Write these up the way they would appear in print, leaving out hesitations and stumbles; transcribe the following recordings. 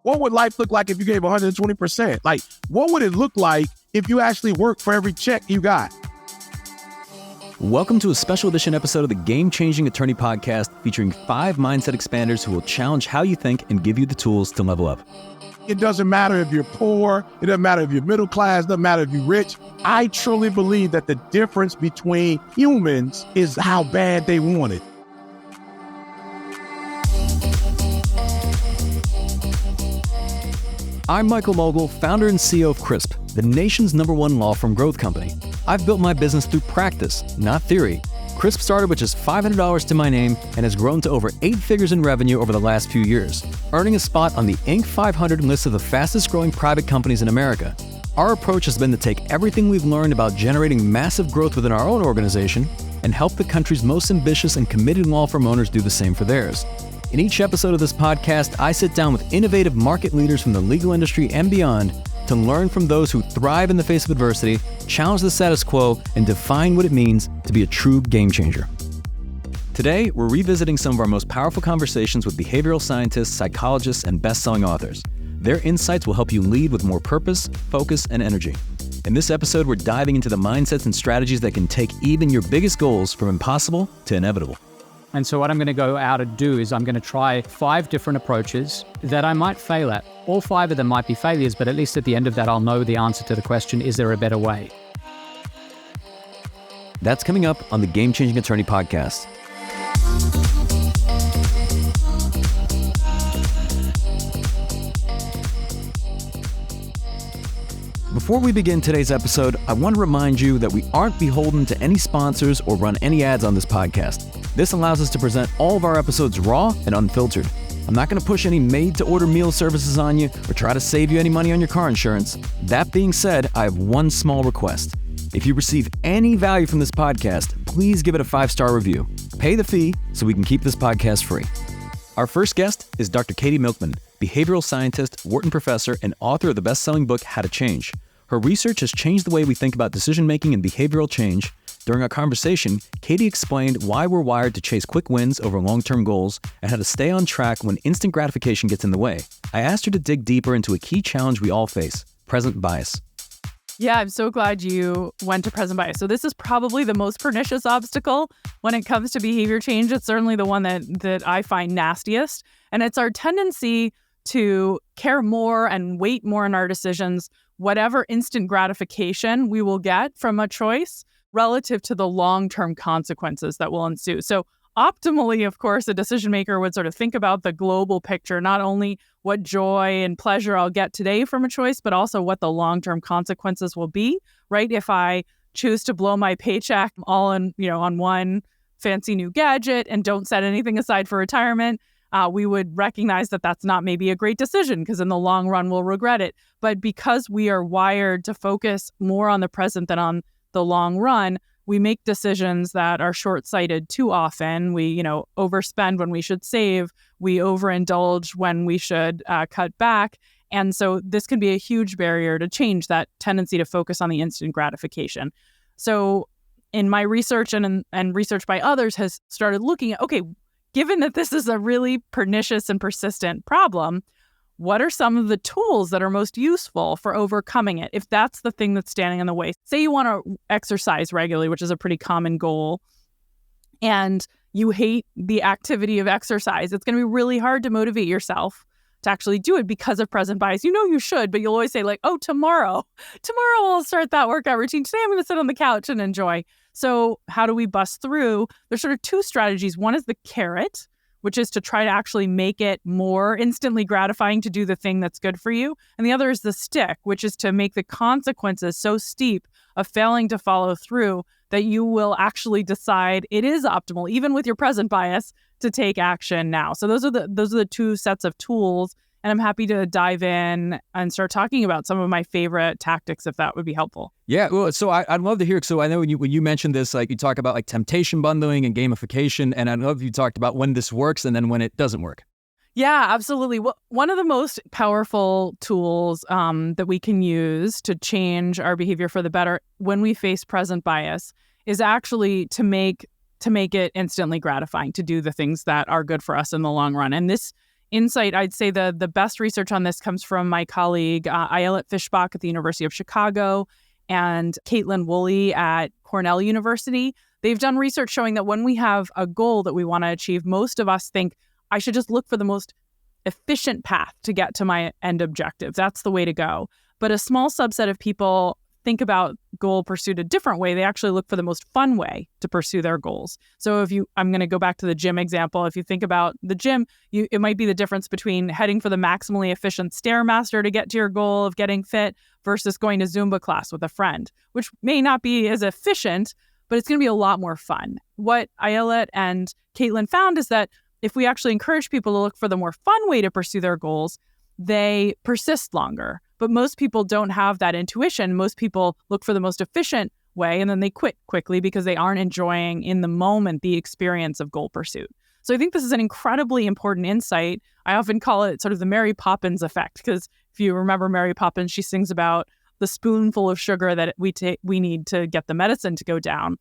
What would life look like if you gave 120%? Like, what would it look like if you actually worked for every check you got? Welcome to a special edition episode of the Game Changing Attorney Podcast, featuring 5 mindset expanders who will challenge how you think and give you the tools to level up. It doesn't matter if you're poor. It doesn't matter if you're middle class. It doesn't matter if you're rich. I truly believe that the difference between humans is how bad they want it. I'm Michael Mogul, founder and CEO of Crisp, the nation's #1 law firm growth company. I've built my business through practice, not theory. Crisp started with just $500 to my name and has grown to over 8 figures in revenue over the last few years, earning a spot on the Inc. 500 list of the fastest growing private companies in America. Our approach has been to take everything we've learned about generating massive growth within our own organization and help the country's most ambitious and committed law firm owners do the same for theirs. In each episode of this podcast, I sit down with innovative market leaders from the legal industry and beyond to learn from those who thrive in the face of adversity, challenge the status quo, and define what it means to be a true game changer. Today, we're revisiting some of our most powerful conversations with behavioral scientists, psychologists, and best-selling authors. Their insights will help you lead with more purpose, focus, and energy. In this episode, we're diving into the mindsets and strategies that can take even your biggest goals from impossible to inevitable. And so what I'm going to go out and do is I'm going to try 5 different approaches that I might fail at. All 5 of them might be failures, but at least at the end of that, I'll know the answer to the question, is there a better way? That's coming up on the Game Changing Attorney Podcast. Before we begin today's episode, I want to remind you that we aren't beholden to any sponsors or run any ads on this podcast. This allows us to present all of our episodes raw and unfiltered. I'm not going to push any made-to-order meal services on you or try to save you any money on your car insurance. That being said, I have one small request. If you receive any value from this podcast, please give it a 5-star review. Pay the fee so we can keep this podcast free. Our first guest is Dr. Katie Milkman, behavioral scientist, Wharton professor, and author of the best-selling book, How to Change. Her research has changed the way we think about decision-making and behavioral change. During our conversation, Katie explained why we're wired to chase quick wins over long-term goals and how to stay on track when instant gratification gets in the way. I asked her to dig deeper into a key challenge we all face, present bias. Yeah, I'm so glad you went to present bias. So this is probably the most pernicious obstacle when it comes to behavior change. It's certainly the one that I find nastiest. And it's our tendency to care more and weight more in our decisions, whatever instant gratification we will get from a choice, relative to the long-term consequences that will ensue. So optimally, of course, a decision maker would sort of think about the global picture, not only what joy and pleasure I'll get today from a choice, but also what the long-term consequences will be, right? If I choose to blow my paycheck all on one fancy new gadget and don't set anything aside for retirement, we would recognize that that's not maybe a great decision because in the long run, we'll regret it. But because we are wired to focus more on the present than on the long run, we make decisions that are short-sighted too often. We, overspend when we should save. We overindulge when we should cut back. And so this can be a huge barrier to change, that tendency to focus on the instant gratification. So in my research and research by others has started looking at, okay, given that this is a really pernicious and persistent problem, what are some of the tools that are most useful for overcoming it? If that's the thing that's standing in the way, say you want to exercise regularly, which is a pretty common goal, and you hate the activity of exercise, it's going to be really hard to motivate yourself to actually do it because of present bias. You should, but you'll always say tomorrow I'll start that workout routine. Today I'm going to sit on the couch and enjoy. So how do we bust through? There's sort of 2 strategies. One is the carrot, which is to try to actually make it more instantly gratifying to do the thing that's good for you. And the other is the stick, which is to make the consequences so steep of failing to follow through that you will actually decide it is optimal, even with your present bias, to take action now. So those are the 2 sets of tools. And I'm happy to dive in and start talking about some of my favorite tactics, if that would be helpful. Yeah, well, so I'd love to hear. So I know when you mentioned this, you talk about temptation bundling and gamification, and I'd love you talked about when this works and then when it doesn't work. Yeah, absolutely. Well, one of the most powerful tools that we can use to change our behavior for the better when we face present bias is actually to make it instantly gratifying to do the things that are good for us in the long run. And this insight, I'd say the best research on this comes from my colleague Ayelet Fishbach at the University of Chicago and Caitlin Woolley at Cornell University. They've done research showing that when we have a goal that we want to achieve, most of us think, I should just look for the most efficient path to get to my end objective. That's the way to go. But a small subset of people think about goal pursuit a different way. They actually look for the most fun way to pursue their goals. So I'm going to go back to the gym example. If you think about the gym, it might be the difference between heading for the maximally efficient Stairmaster to get to your goal of getting fit versus going to Zumba class with a friend, which may not be as efficient, but it's going to be a lot more fun. What Ayelet and Caitlin found is that if we actually encourage people to look for the more fun way to pursue their goals, they persist longer. But most people don't have that intuition. Most people look for the most efficient way and then they quit quickly because they aren't enjoying in the moment the experience of goal pursuit. So I think this is an incredibly important insight. I often call it sort of the Mary Poppins effect, because if you remember Mary Poppins, she sings about the spoonful of sugar that we need to get the medicine to go down.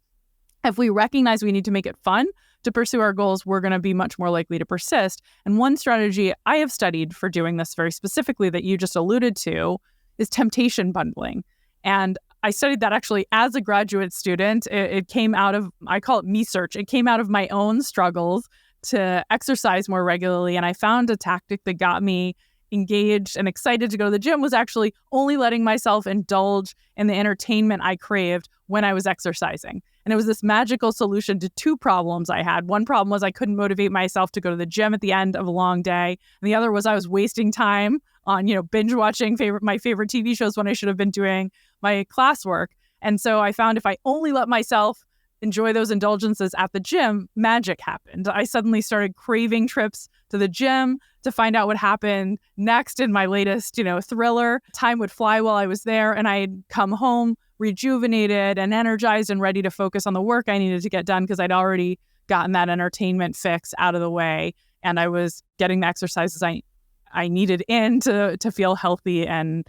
If we recognize we need to make it fun to pursue our goals, we're going to be much more likely to persist. And one strategy I have studied for doing this very specifically that you just alluded to is temptation bundling. And I studied that actually as a graduate student. It came out of, I call it me search. It came out of my own struggles to exercise more regularly. And I found a tactic that got me engaged and excited to go to the gym was actually only letting myself indulge in the entertainment I craved when I was exercising. And it was this magical solution to two problems I had. One problem was I couldn't motivate myself to go to the gym at the end of a long day. And the other was I was wasting time on, binge watching my favorite TV shows when I should have been doing my classwork. And so I found if I only let myself enjoy those indulgences at the gym, magic happened. I suddenly started craving trips to the gym to find out what happened next in my latest, thriller. Time would fly while I was there, and I'd come home rejuvenated and energized and ready to focus on the work I needed to get done because I'd already gotten that entertainment fix out of the way, and I was getting the exercises I needed in to feel healthy and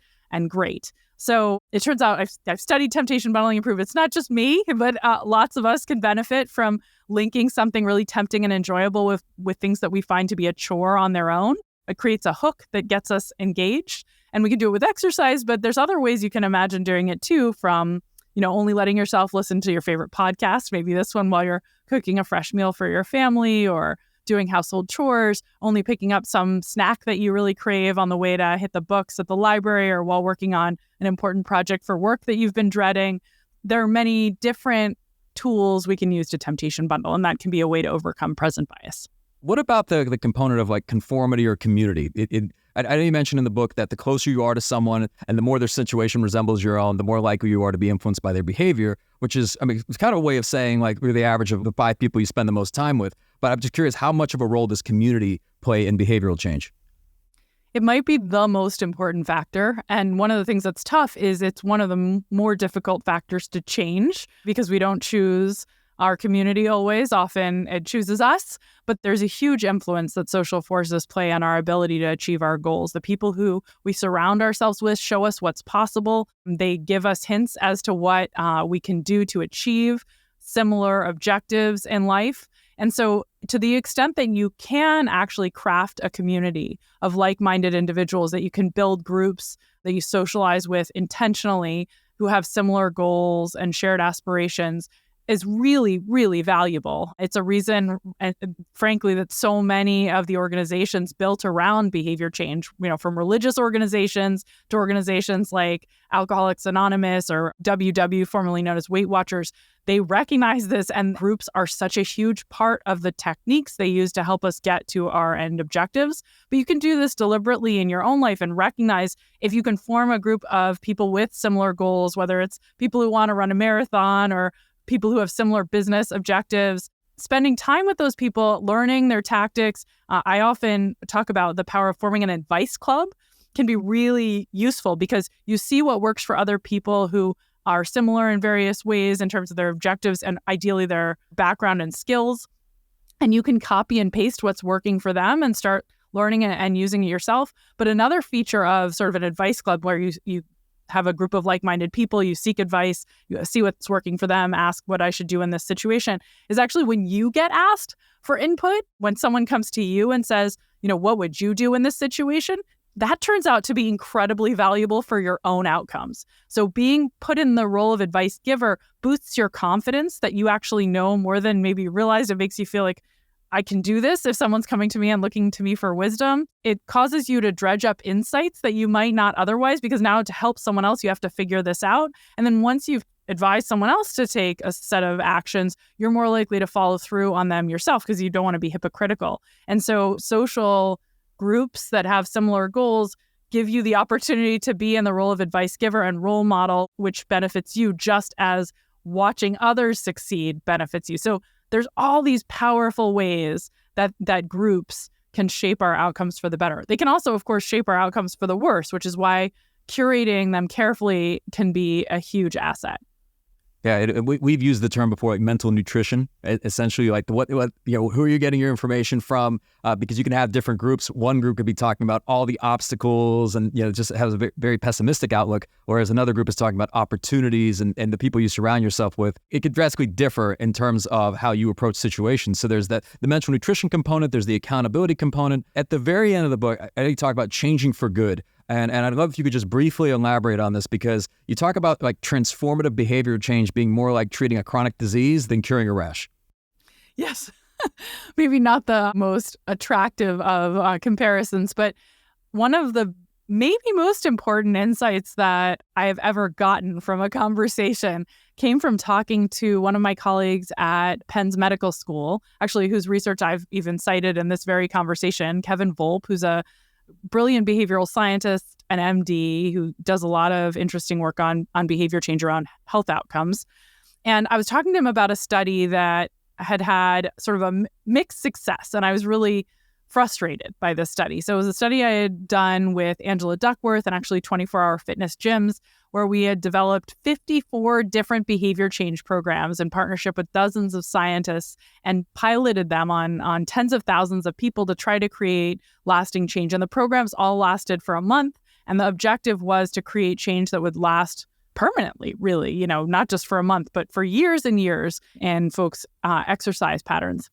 great. So it turns out I've studied temptation bundling and proved it's not just me, but lots of us can benefit from linking something really tempting and enjoyable with things that we find to be a chore on their own. It creates a hook that gets us engaged. And we can do it with exercise, but there's other ways you can imagine doing it too, from only letting yourself listen to your favorite podcast, maybe this one while you're cooking a fresh meal for your family, or doing household chores, only picking up some snack that you really crave on the way to hit the books at the library or while working on an important project for work that you've been dreading. There are many different tools we can use to temptation bundle, and that can be a way to overcome present bias. What about the component of like conformity or community? I know you mentioned in the book that the closer you are to someone and the more their situation resembles your own, the more likely you are to be influenced by their behavior, which is, it's kind of a way of saying like we're the average of the 5 people you spend the most time with. But I'm just curious, how much of a role does community play in behavioral change? It might be the most important factor. And one of the things that's tough is it's one of the more difficult factors to change because we don't choose our community always. Often it chooses us, but there's a huge influence that social forces play on our ability to achieve our goals. The people who we surround ourselves with show us what's possible. They give us hints as to what we can do to achieve similar objectives in life. And so to the extent that you can actually craft a community of like-minded individuals, that you can build groups that you socialize with intentionally who have similar goals and shared aspirations, is really, really valuable. It's a reason, frankly, that so many of the organizations built around behavior change, from religious organizations to organizations like Alcoholics Anonymous or WW, formerly known as Weight Watchers, they recognize this, and groups are such a huge part of the techniques they use to help us get to our end objectives. But you can do this deliberately in your own life and recognize if you can form a group of people with similar goals, whether it's people who want to run a marathon or people who have similar business objectives, spending time with those people, learning their tactics. I often talk about the power of forming an advice club can be really useful because you see what works for other people who are similar in various ways in terms of their objectives and ideally their background and skills. And you can copy and paste what's working for them and start learning and using it yourself. But another feature of sort of an advice club where you have a group of like-minded people, you seek advice, you see what's working for them, ask what I should do in this situation, is actually when you get asked for input, when someone comes to you and says, what would you do in this situation? That turns out to be incredibly valuable for your own outcomes. So being put in the role of advice giver boosts your confidence that you actually know more than maybe you realize. It makes you feel like, I can do this if someone's coming to me and looking to me for wisdom. It causes you to dredge up insights that you might not otherwise, because now to help someone else, you have to figure this out. And then once you've advised someone else to take a set of actions, you're more likely to follow through on them yourself because you don't want to be hypocritical. And so social groups that have similar goals give you the opportunity to be in the role of advice giver and role model, which benefits you just as watching others succeed benefits you. So there's all these powerful ways that groups can shape our outcomes for the better. They can also, of course, shape our outcomes for the worse, which is why curating them carefully can be a huge asset. Yeah, we've used the term before, like mental nutrition. Essentially, like what who are you getting your information from? Because you can have different groups. One group could be talking about all the obstacles and just has a very pessimistic outlook, whereas another group is talking about opportunities and the people you surround yourself with. It could drastically differ in terms of how you approach situations. So there's the mental nutrition component. There's the accountability component. At the very end of the book, I talk about changing for good. And I'd love if you could just briefly elaborate on this, because you talk about like transformative behavior change being more like treating a chronic disease than curing a rash. Yes, maybe not the most attractive of comparisons, but one of the maybe most important insights that I have ever gotten from a conversation came from talking to one of my colleagues at Penn's Medical School, actually whose research I've even cited in this very conversation, Kevin Volpe, who's a brilliant behavioral scientist, an MD who does a lot of interesting work on behavior change around health outcomes. And I was talking to him about a study that had sort of a mixed success, and I was really frustrated by this study. So it was a study I had done with Angela Duckworth and actually 24-hour fitness gyms, where we had developed 54 different behavior change programs in partnership with dozens of scientists and piloted them on tens of thousands of people to try to create lasting change. And the programs all lasted for a month. And the objective was to create change that would last permanently, really, not just for a month, but for years and years in folks' exercise patterns.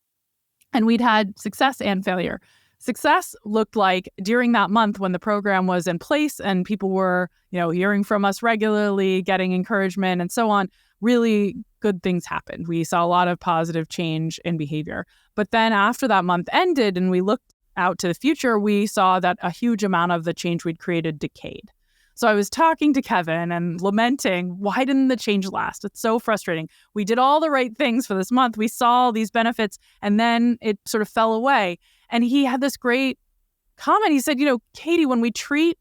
And we'd had success and failure. Success looked like during that month when the program was in place and people were, hearing from us regularly, getting encouragement and so on, really good things happened. We saw a lot of positive change in behavior. But then after that month ended and we looked out to the future, we saw that a huge amount of the change we'd created decayed. So I was talking to Kevin and lamenting, why didn't the change last? It's so frustrating. We did all the right things for this month. We saw these benefits, and then it sort of fell away. And he had this great comment. He said, Katie, when we treat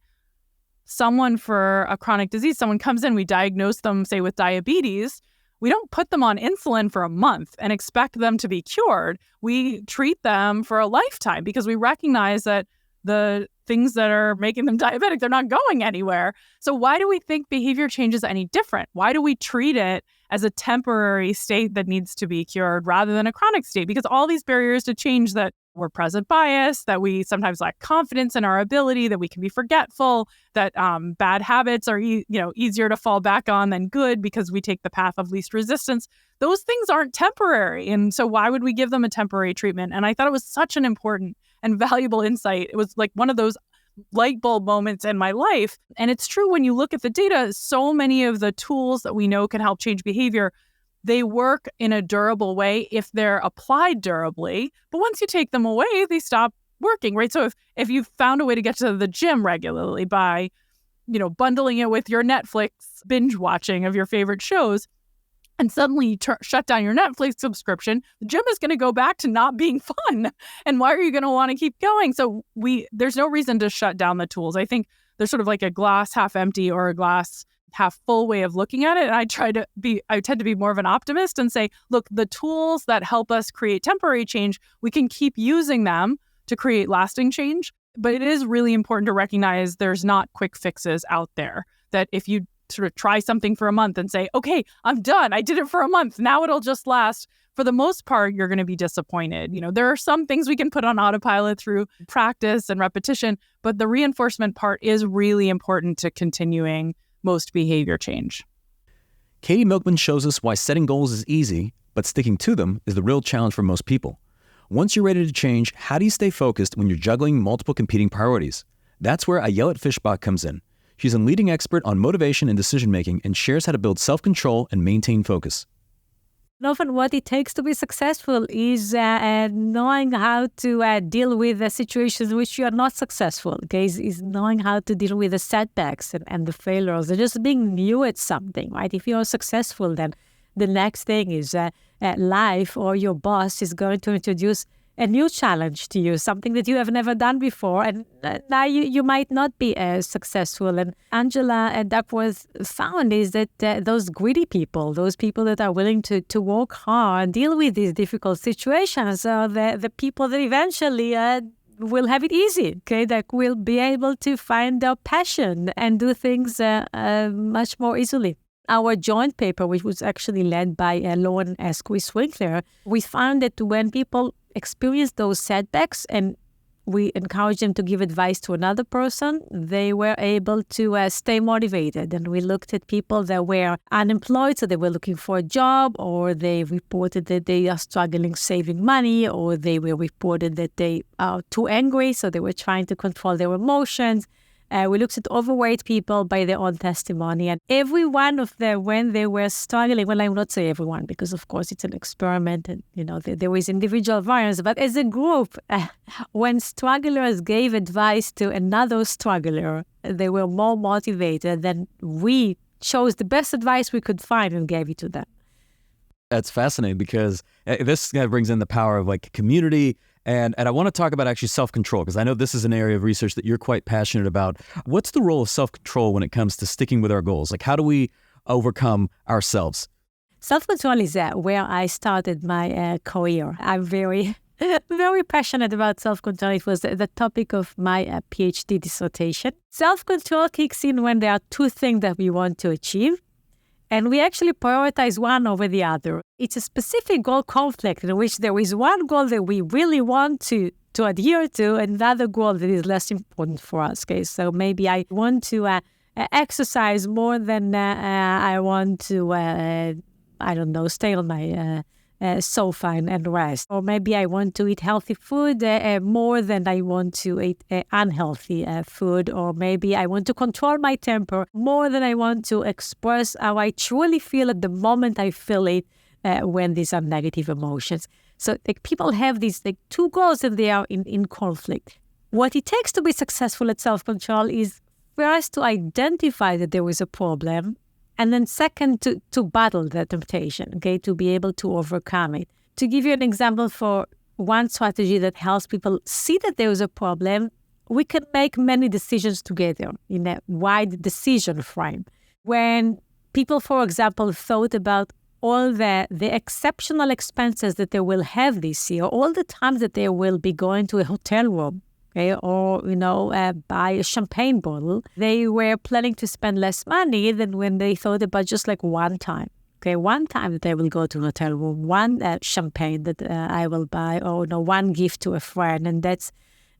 someone for a chronic disease, someone comes in, we diagnose them, say, with diabetes, we don't put them on insulin for a month and expect them to be cured. We treat them for a lifetime because we recognize that the things that are making them diabetic, they're not going anywhere. So why do we think behavior change is any different? Why do we treat it as a temporary state that needs to be cured rather than a chronic state? Because all these barriers to change, that we're present bias, that we sometimes lack confidence in our ability, that we can be forgetful, that bad habits are easier to fall back on than good because we take the path of least resistance. Those things aren't temporary. And so why would we give them a temporary treatment? And I thought it was such an important and valuable insight. It was like one of those light bulb moments in my life. And it's true when you look at the data, so many of the tools that we know can help change behavior, they work in a durable way if they're applied durably. But once you take them away, they stop working, right? So if you've found a way to get to the gym regularly by, bundling it with your Netflix binge watching of your favorite shows, and suddenly you shut down your Netflix subscription, the gym is going to go back to not being fun. And why are you going to want to keep going? So there's no reason to shut down the tools. I think there's sort of like a glass half empty or a glass half full way of looking at it. And I tend to be more of an optimist and say, look, the tools that help us create temporary change, we can keep using them to create lasting change. But it is really important to recognize there's not quick fixes out there, that if you sort of try something for a month and say, okay, I'm done. I did it for a month. Now it'll just last. For the most part, you're going to be disappointed. There are some things we can put on autopilot through practice and repetition, but the reinforcement part is really important to continuing most behavior change. Katie Milkman shows us why setting goals is easy, but sticking to them is the real challenge for most people. Once you're ready to change, how do you stay focused when you're juggling multiple competing priorities? That's where Ayelet Fishbach comes in. She's a leading expert on motivation and decision-making and shares how to build self-control and maintain focus. And often what it takes to be successful is knowing how to deal with the situations in which you are not successful. Okay, is knowing how to deal with the setbacks and the failures, and just being new at something, right? If you are successful, then the next thing is life or your boss is going to introduce a new challenge to you, something that you have never done before, and now you might not be as successful. And Angela Duckworth found is that those greedy people, those people that are willing to work hard, deal with these difficult situations, are the people that eventually will have it easy, okay? That will be able to find their passion and do things much more easily. Our joint paper, which was actually led by Lauren Esquis-Winkler, we found that when people experience those setbacks and we encourage them to give advice to another person, they were able to stay motivated. And we looked at people that were unemployed, so they were looking for a job, or they reported that they are struggling saving money, or they were reported that they are too angry, so they were trying to control their emotions. We looked at overweight people by their own testimony, and every one of them, when they were struggling, well, I will not say everyone, because of course it's an experiment and, there is individual variance, but as a group, when strugglers gave advice to another struggler, they were more motivated than we chose the best advice we could find and gave it to them. That's fascinating because this kind of brings in the power of like community. And I want to talk about actually self-control, because I know this is an area of research that you're quite passionate about. What's the role of self-control when it comes to sticking with our goals? Like, how do we overcome ourselves? Self-control is where I started my career. I'm very, very passionate about self-control. It was the topic of my PhD dissertation. Self-control kicks in when there are two things that we want to achieve, and we actually prioritize one over the other. It's a specific goal conflict in which there is one goal that we really want to adhere to, and another goal that is less important for us. Okay, so maybe I want to exercise more than I want to, stay on my sofa and rest. Or maybe I want to eat healthy food more than I want to eat unhealthy food. Or maybe I want to control my temper more than I want to express how I truly feel at the moment I feel it when these are negative emotions. So people have these two goals and they are in conflict. What it takes to be successful at self-control is first to identify that there is a problem, and then second, to battle the temptation, okay, to be able to overcome it. To give you an example for one strategy that helps people see that there is a problem, we can make many decisions together in a wide decision frame. When people, for example, thought about all the exceptional expenses that they will have this year, all the times that they will be going to a hotel room, okay, or, buy a champagne bottle, they were planning to spend less money than when they thought about just like one time. Okay, one time that I will go to a hotel room, one champagne that I will buy, or one gift to a friend. And that's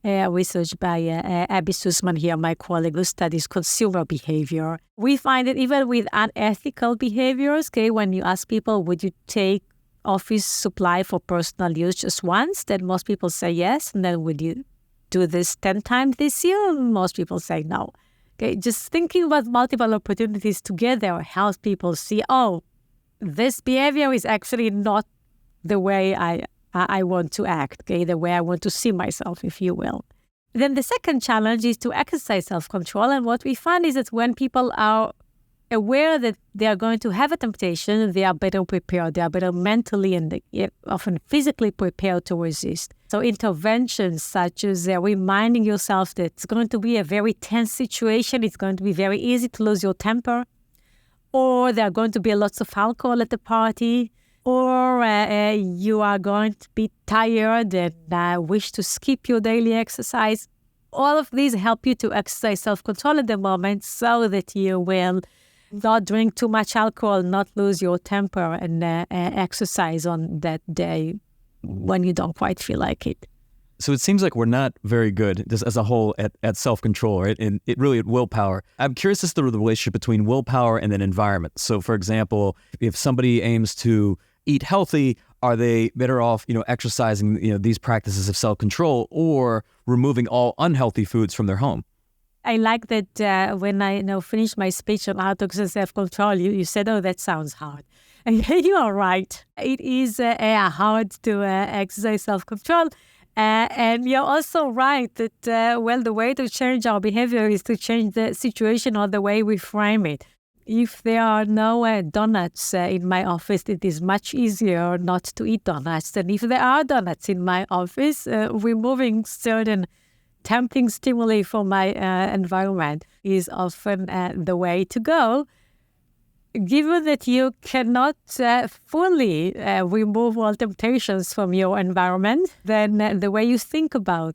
research by Abby Sussman here, my colleague who studies consumer behavior. We find that even with unethical behaviors, okay, when you ask people, would you take office supply for personal use just once? Then most people say yes. And then would you do this 10 times this year? Most people say no. Okay, just thinking about multiple opportunities together helps people see, this behavior is actually not the way I want to act, okay, the way I want to see myself, if you will. Then the second challenge is to exercise self-control. And what we find is that when people are aware that they are going to have a temptation, they are better prepared. They are better mentally and often physically prepared to resist. So interventions such as reminding yourself that it's going to be a very tense situation, it's going to be very easy to lose your temper, or there are going to be lots of alcohol at the party, or you are going to be tired and wish to skip your daily exercise. All of these help you to exercise self-control at the moment so that you will not drink too much alcohol, not lose your temper, and exercise on that day when you don't quite feel like it. So it seems like we're not very good just as a whole at self-control, right? And it really at willpower. I'm curious as to the relationship between willpower and then environment. So for example, if somebody aims to eat healthy, Are they better off, exercising, these practices of self-control or removing all unhealthy foods from their home? I like that when I finished my speech on how to exercise self-control, you said, "Oh, that sounds hard." And you are right. It is hard to exercise self-control. And you're also right that, the way to change our behavior is to change the situation or the way we frame it. If there are no donuts in my office, it is much easier not to eat donuts than if there are donuts in my office. Removing certain tempting stimuli from my environment is often the way to go. Given that you cannot fully remove all temptations from your environment, then the way you think about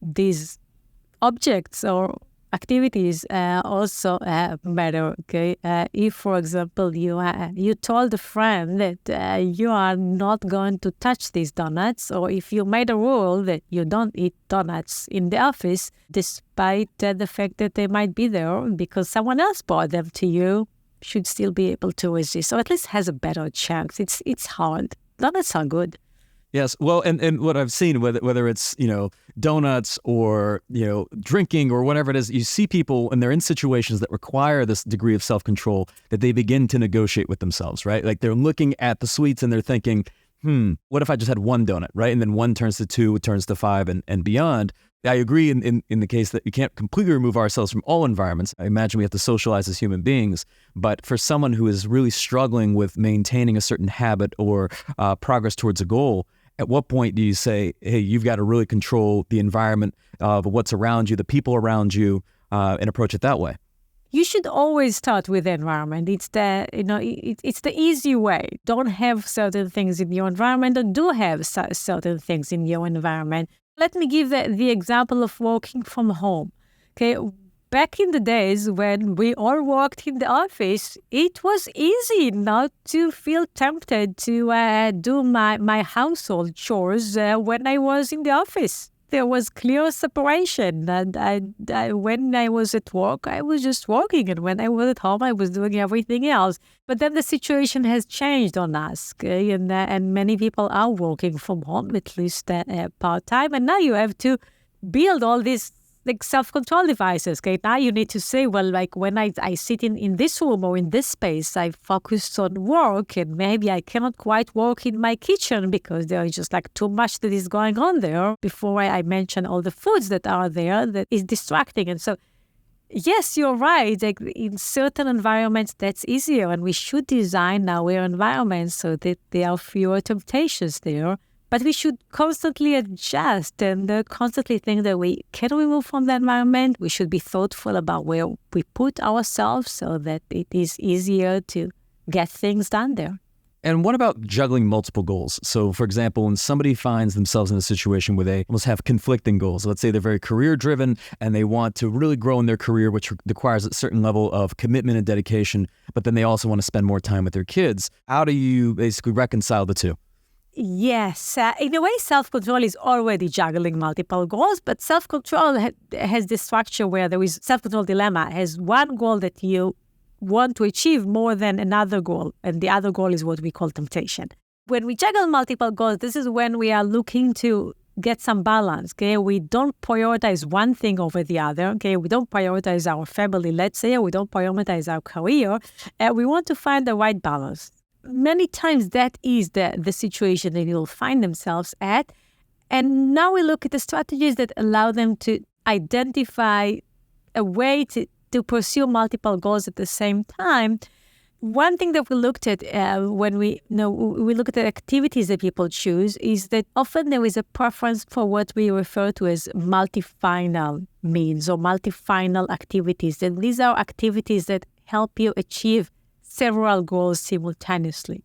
these objects or activities also matter. Okay, if, for example, you told a friend that you are not going to touch these donuts, or if you made a rule that you don't eat donuts in the office, despite the fact that they might be there because someone else brought them to you, should still be able to resist, or at least has a better chance. It's hard. Donuts are good. Yes. Well, and what I've seen, whether it's, donuts or, drinking or whatever it is, you see people when they're in situations that require this degree of self-control that they begin to negotiate with themselves, right? Like they're looking at the sweets and they're thinking, what if I just had one donut, right? And then 1 turns to 2, it turns to 5 and beyond. I agree in the case that we can't completely remove ourselves from all environments. I imagine we have to socialize as human beings. But for someone who is really struggling with maintaining a certain habit or progress towards a goal, at what point do you say, hey, you've got to really control the environment of what's around you, the people around you, and approach it that way? You should always start with the environment. It's the easy way. Don't have certain things in your environment, or do have certain things in your environment. Let me give the example of working from home. Okay, back in the days when we all worked in the office, it was easy not to feel tempted to do my household chores when I was in the office. There was clear separation. And when I was at work, I was just working. And when I was at home, I was doing everything else. But then the situation has changed on us. Okay? And many people are working from home, at least part-time. And now you have to build all these self-control devices. Okay, now you need to say, well, when I sit in this room or in this space, I focused on work, and maybe I cannot quite work in my kitchen because there is just too much that is going on there. Before I mention all the foods that are there, that is distracting. And so, yes, you're right. In certain environments, that's easier, and we should design our environments so that there are fewer temptations there. But we should constantly adjust and constantly think that we can remove from the environment. We should be thoughtful about where we put ourselves so that it is easier to get things done there. And what about juggling multiple goals? So, for example, when somebody finds themselves in a situation where they almost have conflicting goals, let's say they're very career-driven and they want to really grow in their career, which requires a certain level of commitment and dedication, but then they also want to spend more time with their kids. How do you basically reconcile the two? Yes. In a way, self-control is already juggling multiple goals, but self-control has this structure where there is self-control dilemma, has one goal that you want to achieve more than another goal, and the other goal is what we call temptation. When we juggle multiple goals, this is when we are looking to get some balance. Okay, we don't prioritize one thing over the other. Okay, we don't prioritize our family, let's say, or we don't prioritize our career. We want to find the right balance. Many times that is the situation that you'll find themselves at. And now we look at the strategies that allow them to identify a way to pursue multiple goals at the same time. One thing that we looked at when we look at the activities that people choose is that often there is a preference for what we refer to as multi-final means or multi-final activities. And these are activities that help you achieve several goals simultaneously.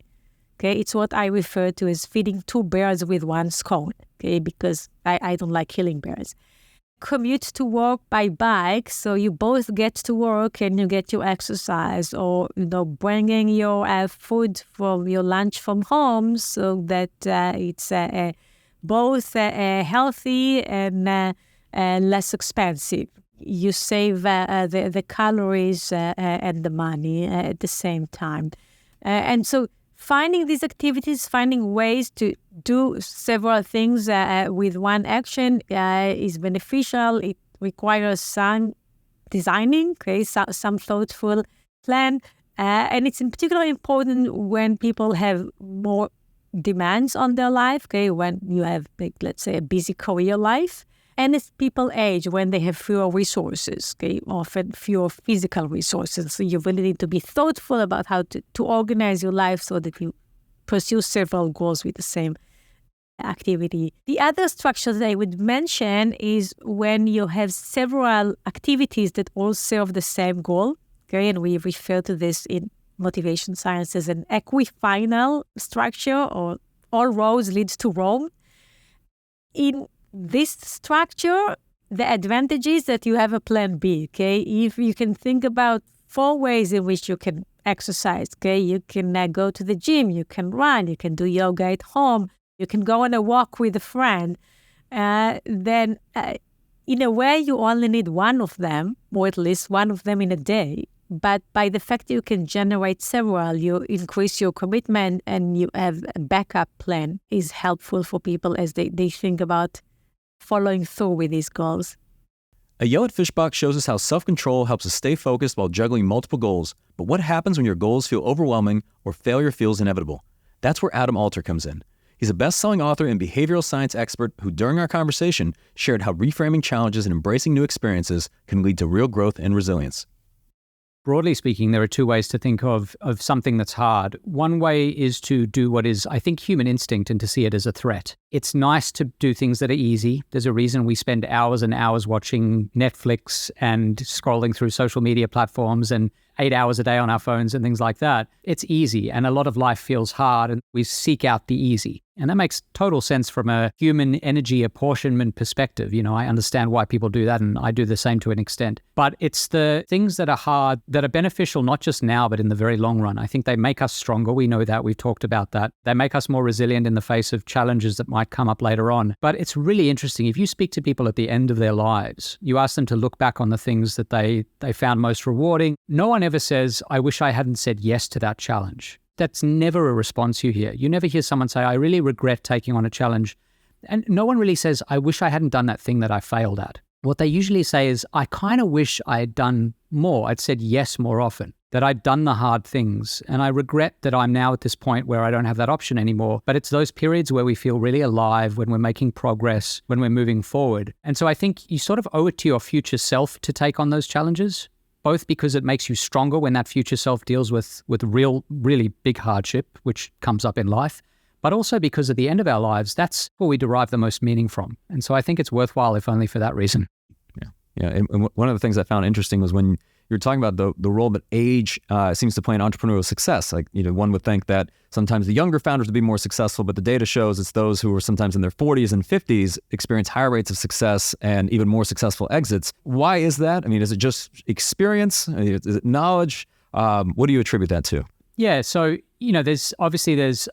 Okay, it's what I refer to as feeding 2 bears with 1 stone. Okay, because I don't like killing bears. Commute to work by bike, so you both get to work and you get your exercise, or bringing your food from your lunch from home, so that it's both healthy and less expensive. You save the calories and the money at the same time. And so finding these activities, finding ways to do several things with one action is beneficial. It requires some designing, okay, some thoughtful plan. And it's in particular important when people have more demands on their life, okay, when you have, like, let's say, a busy career life. And as people age, when they have fewer resources, okay, often fewer physical resources. So you really need to be thoughtful about how to organize your life so that you pursue several goals with the same activity. The other structure that I would mention is when you have several activities that all serve the same goal, okay, and we refer to this in motivation science as an equifinal structure, or all roads lead to Rome. In this structure, the advantage is that you have a plan B, okay? If you can think about 4 ways in which you can exercise, okay? You can go to the gym, you can run, you can do yoga at home, you can go on a walk with a friend. Then in a way, you only need one of them, or at least one of them in a day. But by the fact that you can generate several, you increase your commitment and you have a backup plan is helpful for people as they think about following through with these goals. Ayelet Fishbach shows us how self-control helps us stay focused while juggling multiple goals. But what happens when your goals feel overwhelming or failure feels inevitable? That's where Adam Alter comes in. He's a best-selling author and behavioral science expert who, during our conversation, shared how reframing challenges and embracing new experiences can lead to real growth and resilience. Broadly speaking, there are 2 ways to think of something that's hard. One way is to do what is, I think, human instinct and to see it as a threat. It's nice to do things that are easy. There's a reason we spend hours and hours watching Netflix and scrolling through social media platforms and 8 hours a day on our phones and things like that. It's easy, and a lot of life feels hard, and we seek out the easy. And that makes total sense from a human energy apportionment perspective. You know, I understand why people do that, and I do the same to an extent. But it's the things that are hard that are beneficial, not just now, but in the very long run. I think they make us stronger. We know that. We've talked about that. They make us more resilient in the face of challenges that might come up later on. But it's really interesting. If you speak to people at the end of their lives, you ask them to look back on the things that they found most rewarding. No one ever says, I wish I hadn't said yes to that challenge. That's never a response you hear. You never hear someone say, I really regret taking on a challenge. And no one really says, I wish I hadn't done that thing that I failed at. What they usually say is, I kind of wish I had done more. I'd said yes more often, that I'd done the hard things. And I regret that I'm now at this point where I don't have that option anymore. But it's those periods where we feel really alive, when we're making progress, when we're moving forward. And so I think you sort of owe it to your future self to take on those challenges, both because it makes you stronger when that future self deals with really big hardship, which comes up in life, but also because at the end of our lives, that's where we derive the most meaning from. And so I think it's worthwhile, if only for that reason. Yeah. And one of the things I found interesting was when you're talking about the role that age seems to play in entrepreneurial success. Like, you know, one would think that sometimes the younger founders would be more successful, but the data shows it's those who are sometimes in their 40s and 50s experience higher rates of success and even more successful exits. Why is that? I mean, is it just experience? Is it knowledge? What do you attribute that to? Yeah, so, you know, there's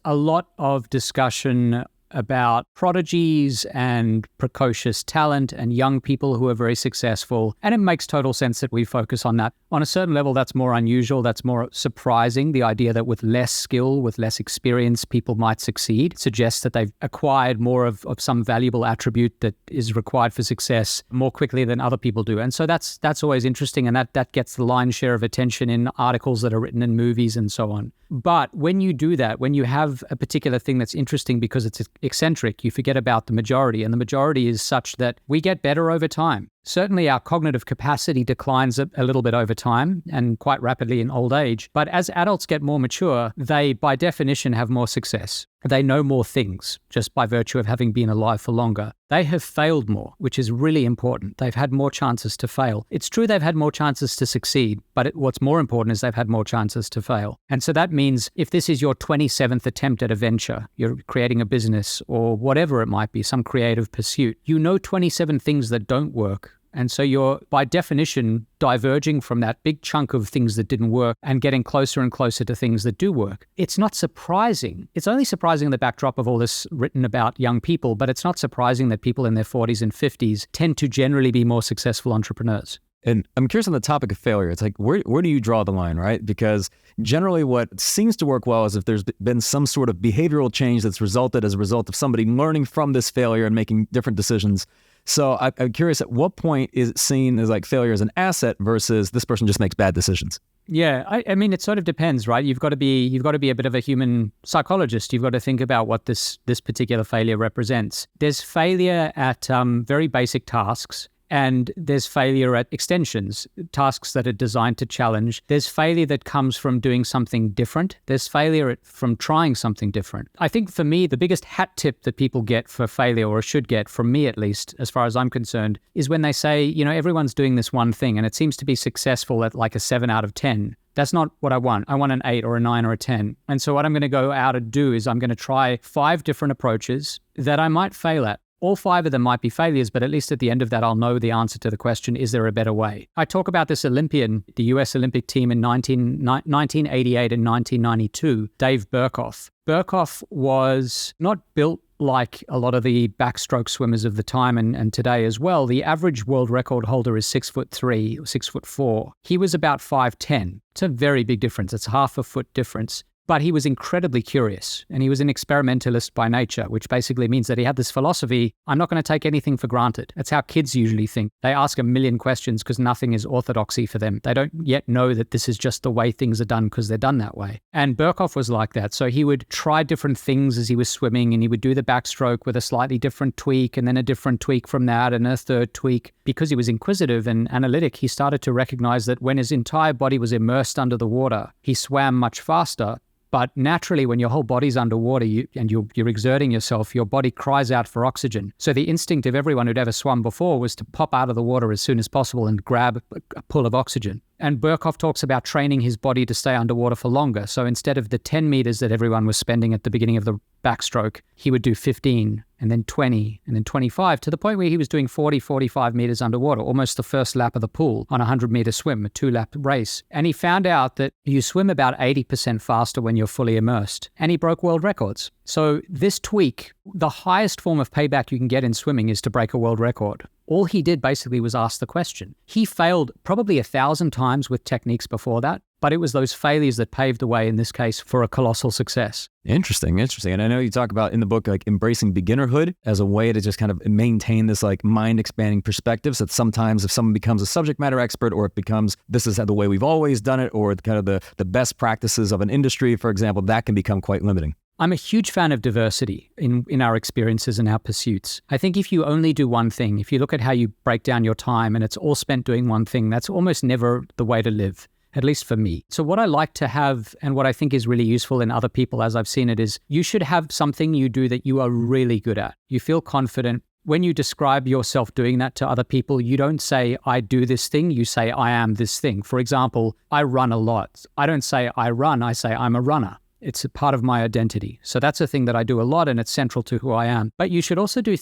a lot of discussion about prodigies and precocious talent and young people who are very successful. And it makes total sense that we focus on that. On a certain level, that's more unusual. That's more surprising. The idea that with less skill, with less experience, people might succeed suggests that they've acquired more of some valuable attribute that is required for success more quickly than other people do. And so that's always interesting. And that gets the lion's share of attention in articles that are written in movies and so on. But when you do that, when you have a particular thing that's interesting because it's eccentric, you forget about the majority. And the majority is such that we get better over time. Certainly our cognitive capacity declines a little bit over time and quite rapidly in old age. But as adults get more mature, they by definition have more success. They know more things just by virtue of having been alive for longer. They have failed more, which is really important. They've had more chances to fail. It's true they've had more chances to succeed, but what's more important is they've had more chances to fail. And so that means if this is your 27th attempt at a venture, you're creating a business or whatever it might be, some creative pursuit, you know 27 things that don't work. And so you're, by definition, diverging from that big chunk of things that didn't work and getting closer and closer to things that do work. It's not surprising. It's only surprising in the backdrop of all this written about young people, but it's not surprising that people in their 40s and 50s tend to generally be more successful entrepreneurs. And I'm curious on the topic of failure. It's like, where do you draw the line, right? Because generally what seems to work well is if there's been some sort of behavioral change that's resulted as a result of somebody learning from this failure and making different decisions. So I'm curious, at what point is it seen as like failure as an asset versus this person just makes bad decisions? Yeah, I mean, it sort of depends, right? You've got to be a bit of a human psychologist. You've got to think about what this particular failure represents. There's failure at very basic tasks. And there's failure at extensions, tasks that are designed to challenge. There's failure that comes from doing something different. There's failure from trying something different. I think for me, the biggest hat tip that people get for failure, or should get, from me at least, as far as I'm concerned, is when they say, everyone's doing this one thing and it seems to be successful at like a 7 out of 10. That's not what I want. I want an 8 or a 9 or a 10. And so what I'm going to go out and do is I'm going to try 5 different approaches that I might fail at. All 5 of them might be failures, but at least at the end of that, I'll know the answer to the question, is there a better way? I talk about this Olympian, the US Olympic team in 1988 and 1992, Dave Burkhoff. Burkhoff was not built like a lot of the backstroke swimmers of the time and today as well. The average world record holder is 6'3" or 6'4". He was about 5'10". It's a very big difference. It's half a foot difference. But he was incredibly curious, and he was an experimentalist by nature, which basically means that he had this philosophy, I'm not going to take anything for granted. That's how kids usually think. They ask a million questions because nothing is orthodoxy for them. They don't yet know that this is just the way things are done because they're done that way. And Burkhoff was like that. So he would try different things as he was swimming, and he would do the backstroke with a slightly different tweak, and then a different tweak from that, and a third tweak. Because he was inquisitive and analytic, he started to recognize that when his entire body was immersed under the water, he swam much faster. But naturally, when your whole body's underwater and you're exerting yourself, your body cries out for oxygen. So the instinct of everyone who'd ever swum before was to pop out of the water as soon as possible and grab a pull of oxygen. And Burkhoff talks about training his body to stay underwater for longer. So instead of the 10 meters that everyone was spending at the beginning of the backstroke, he would do 15 and then 20 and then 25, to the point where he was doing 40, 45 meters underwater, almost the first lap of the pool on a 100-meter swim, a 2-lap race. And he found out that you swim about 80% faster when you're fully immersed. And he broke world records. So this tweak, the highest form of payback you can get in swimming is to break a world record. All he did basically was ask the question. He failed probably 1,000 times with techniques before that, but it was those failures that paved the way, in this case, for a colossal success. Interesting. And I know you talk about in the book, like embracing beginnerhood as a way to just kind of maintain this like mind expanding perspective. So that sometimes if someone becomes a subject matter expert, or it becomes, this is the way we've always done it, or kind of the best practices of an industry, for example, that can become quite limiting. I'm a huge fan of diversity in our experiences and our pursuits. I think if you only do one thing, if you look at how you break down your time and it's all spent doing one thing, that's almost never the way to live, at least for me. So what I like to have, and what I think is really useful in other people as I've seen it, is you should have something you do that you are really good at. You feel confident. When you describe yourself doing that to other people, you don't say, I do this thing, you say, I am this thing. For example, I run a lot. I don't say I run, I say I'm a runner. It's a part of my identity. So that's a thing that I do a lot, and it's central to who I am. But you should also do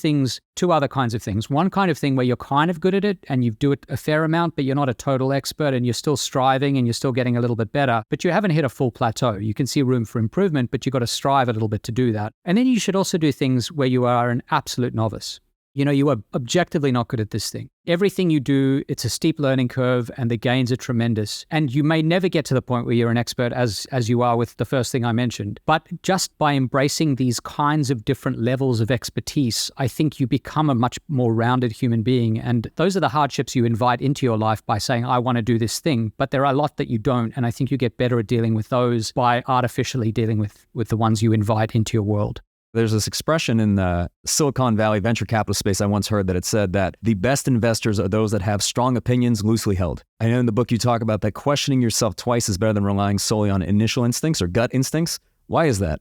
two other kinds of things. One kind of thing where you're kind of good at it and you do it a fair amount, but you're not a total expert and you're still striving and you're still getting a little bit better, but you haven't hit a full plateau. You can see room for improvement, but you've got to strive a little bit to do that. And then you should also do things where you are an absolute novice. You are objectively not good at this thing. Everything you do, it's a steep learning curve and the gains are tremendous. And you may never get to the point where you're an expert as you are with the first thing I mentioned. But just by embracing these kinds of different levels of expertise, I think you become a much more rounded human being. And those are the hardships you invite into your life by saying, I want to do this thing. But there are a lot that you don't. And I think you get better at dealing with those by artificially dealing with the ones you invite into your world. There's this expression in the Silicon Valley venture capital space I once heard that it said that the best investors are those that have strong opinions loosely held. I know in the book you talk about that questioning yourself twice is better than relying solely on initial instincts or gut instincts. Why is that?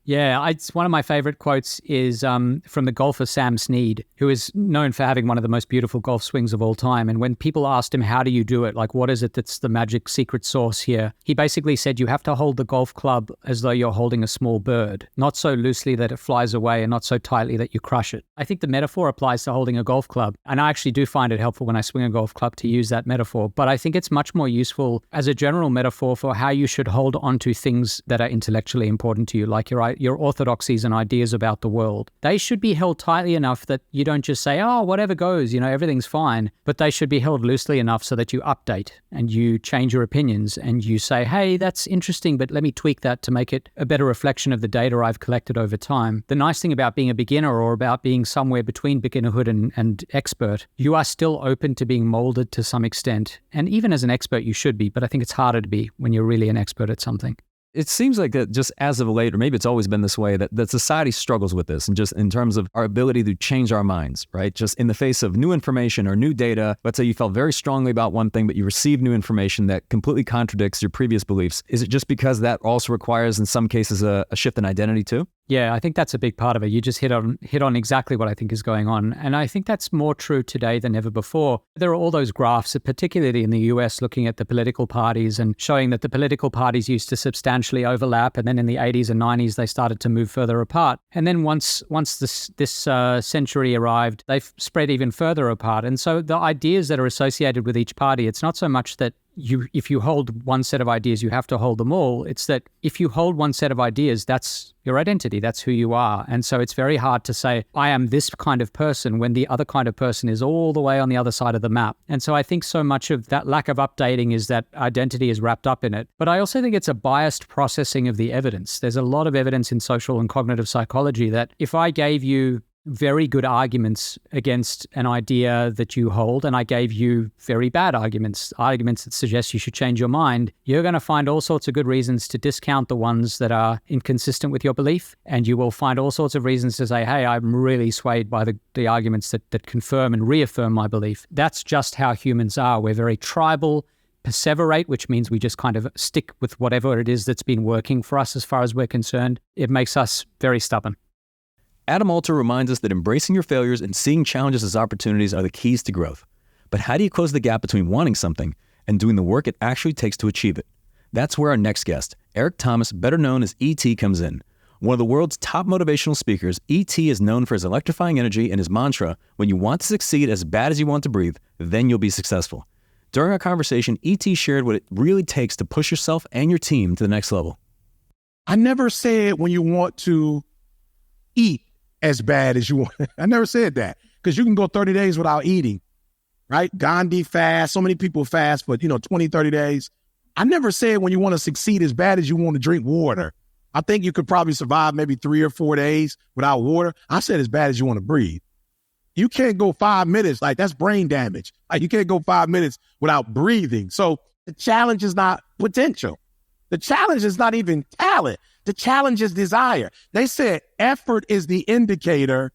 Yeah, it's one of my favorite quotes is from the golfer Sam Snead, who is known for having one of the most beautiful golf swings of all time. And when people asked him, how do you do it? Like, what is it that's the magic secret sauce here? He basically said, you have to hold the golf club as though you're holding a small bird, not so loosely that it flies away and not so tightly that you crush it. I think the metaphor applies to holding a golf club. And I actually do find it helpful when I swing a golf club to use that metaphor. But I think it's much more useful as a general metaphor for how you should hold on to things that are intellectually important to you, like your your orthodoxies and ideas about the world. They should be held tightly enough that you don't just say, oh, whatever goes, everything's fine. But they should be held loosely enough so that you update and you change your opinions and you say, hey, that's interesting, but let me tweak that to make it a better reflection of the data I've collected over time. The nice thing about being a beginner or about being somewhere between beginnerhood and expert, you are still open to being molded to some extent. And even as an expert, you should be, but I think it's harder to be when you're really an expert at something. It seems like that just as of late, or maybe it's always been this way, that society struggles with this, and just in terms of our ability to change our minds, right? Just in the face of new information or new data, let's say you felt very strongly about one thing, but you received new information that completely contradicts your previous beliefs. Is it just because that also requires, in some cases, a shift in identity too? Yeah, I think that's a big part of it. You just hit on exactly what I think is going on. And I think that's more true today than ever before. There are all those graphs, particularly in the US, looking at the political parties and showing that the political parties used to substantially overlap. And then in the 80s and 90s, they started to move further apart. And then once this century arrived, they've spread even further apart. And so the ideas that are associated with each party, it's not so much that if you hold one set of ideas, you have to hold them all. It's that if you hold one set of ideas, that's your identity. That's who you are. And so it's very hard to say, I am this kind of person when the other kind of person is all the way on the other side of the map. And so I think so much of that lack of updating is that identity is wrapped up in it. But I also think it's a biased processing of the evidence. There's a lot of evidence in social and cognitive psychology that if I gave you very good arguments against an idea that you hold, and I gave you very bad arguments that suggest you should change your mind, you're going to find all sorts of good reasons to discount the ones that are inconsistent with your belief. And you will find all sorts of reasons to say, hey, I'm really swayed by the arguments that confirm and reaffirm my belief. That's just how humans are. We're very tribal, perseverate, which means we just kind of stick with whatever it is that's been working for us as far as we're concerned. It makes us very stubborn. Adam Alter reminds us that embracing your failures and seeing challenges as opportunities are the keys to growth. But how do you close the gap between wanting something and doing the work it actually takes to achieve it? That's where our next guest, Eric Thomas, better known as E.T., comes in. One of the world's top motivational speakers, E.T. is known for his electrifying energy and his mantra, when you want to succeed as bad as you want to breathe, then you'll be successful. During our conversation, E.T. shared what it really takes to push yourself and your team to the next level. I never said when you want to eat as bad as you want. I never said that, because you can go 30 days without eating, right? Gandhi fast. So many people fast for, 20, 30 days. I never said when you want to succeed as bad as you want to drink water. I think you could probably survive maybe 3 or 4 days without water. I said as bad as you want to breathe. You can't go 5 minutes. Like, that's brain damage. Like, you can't go 5 minutes without breathing. So the challenge is not potential. The challenge is not even talent. The challenge is desire. They said effort is the indicator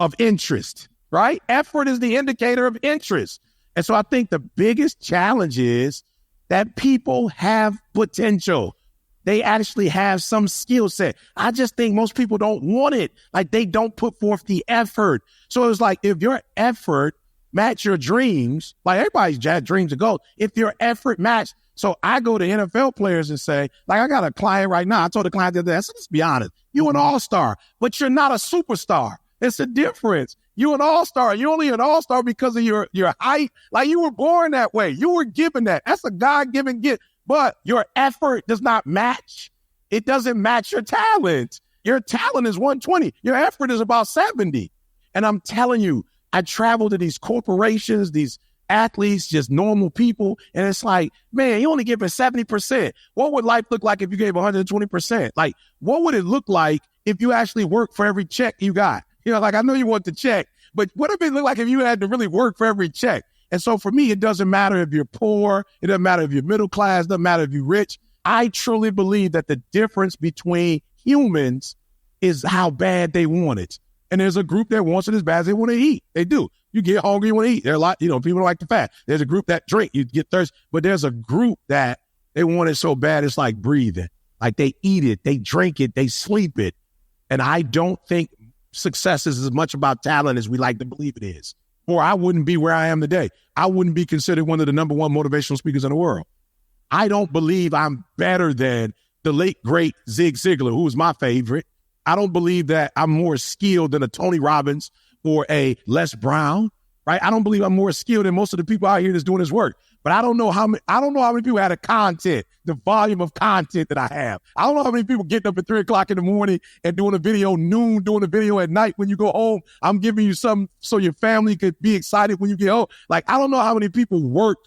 of interest, right? Effort is the indicator of interest. And so I think the biggest challenge is that people have potential. They actually have some skill set. I just think most people don't want it. Like, they don't put forth the effort. So it's like, if your effort match your dreams, like everybody's dreams and goals, if your effort match. So I go to NFL players and say, like, I got a client right now. I told the client the other day, let's be honest, you're an all-star, but you're not a superstar. It's a difference. You're an all-star. You're only an all-star because of your height. Like, you were born that way. You were given that. That's a God-given gift. But your effort does not match. It doesn't match your talent. Your talent is 120. Your effort is about 70. And I'm telling you, I travel to these corporations, these athletes, just normal people. And it's like, man, you only giving 70%. What would life look like if you gave 120%? Like, what would it look like if you actually worked for every check you got? Like, I know you want the check, but what if it looked like if you had to really work for every check? And so for me, it doesn't matter if you're poor. It doesn't matter if you're middle class. It doesn't matter if you're rich. I truly believe that the difference between humans is how bad they want it. And there's a group that wants it as bad as they want to eat. They do. You get hungry, you want to eat. There are a lot, people don't like to fast. There's a group that drink, you get thirsty. But there's a group that they want it so bad, it's like breathing. Like, they eat it, they drink it, they sleep it. And I don't think success is as much about talent as we like to believe it is. Or I wouldn't be where I am today. I wouldn't be considered one of the number one motivational speakers in the world. I don't believe I'm better than the late, great Zig Ziglar, who was my favorite. I don't believe that I'm more skilled than a Tony Robbins or a Les Brown. right? I don't believe I'm more skilled than most of the people out here that's doing this work. But I don't know how many people had the volume of content that I have. I don't know how many people getting up at 3 o'clock in the morning and doing a video noon, doing a video at night when you go home. I'm giving you something so your family could be excited when you get home. Like, I don't know how many people work.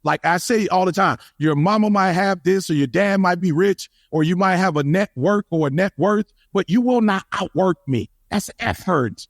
Like I say all the time, your mama might have this, or your dad might be rich, or you might have a network or a net worth, but you will not outwork me. That's effort.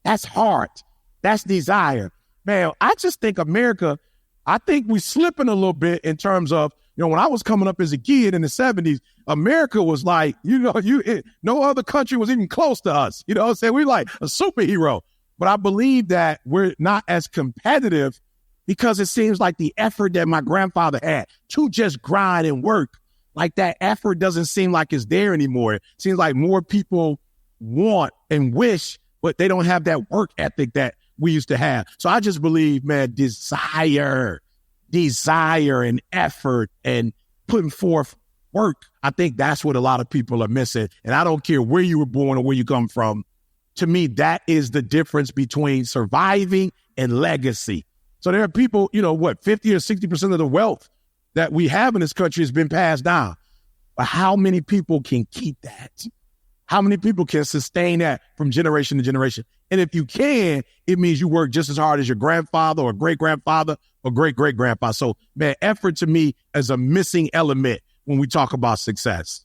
That's heart. That's desire. Man, I just think America, I think we're slipping a little bit in terms of, when I was coming up as a kid in the 70s, America was like, no other country was even close to us. You know what I'm saying? We're like a superhero. But I believe that we're not as competitive because it seems like the effort that my grandfather had to just grind and work, like that effort doesn't seem like it's there anymore. It seems like more people want and wish, but they don't have that work ethic that we used to have. So I just believe, man, desire and effort and putting forth work. I think that's what a lot of people are missing. And I don't care where you were born or where you come from. To me, that is the difference between surviving and legacy. So there are people, 50 or 60% of the wealth that we have in this country has been passed down. But how many people can keep that? How many people can sustain that from generation to generation? And if you can, it means you work just as hard as your grandfather or great-grandfather or great-great-grandfather. So, man, effort to me is a missing element when we talk about success.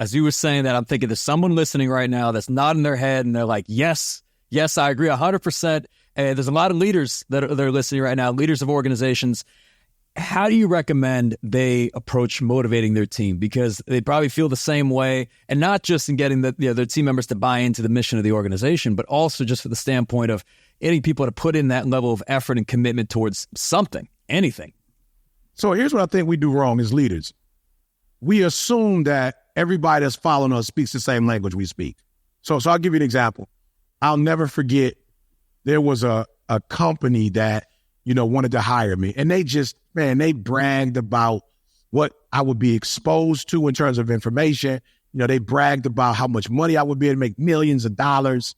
As you were saying that, I'm thinking there's someone listening right now that's nodding their head and they're like, yes, I agree 100%. And there's a lot of leaders that are listening right now, leaders of organizations. How do you recommend they approach motivating their team? Because they probably feel the same way, and not just in getting their team members to buy into the mission of the organization, but also just for the standpoint of getting people to put in that level of effort and commitment towards something, anything. So here's what I think we do wrong as leaders. We assume that everybody that's following us speaks the same language we speak. So I'll give you an example. I'll never forget, there was a company that, wanted to hire me. And they bragged about what I would be exposed to in terms of information. They bragged about how much money I would be able to make, millions of dollars.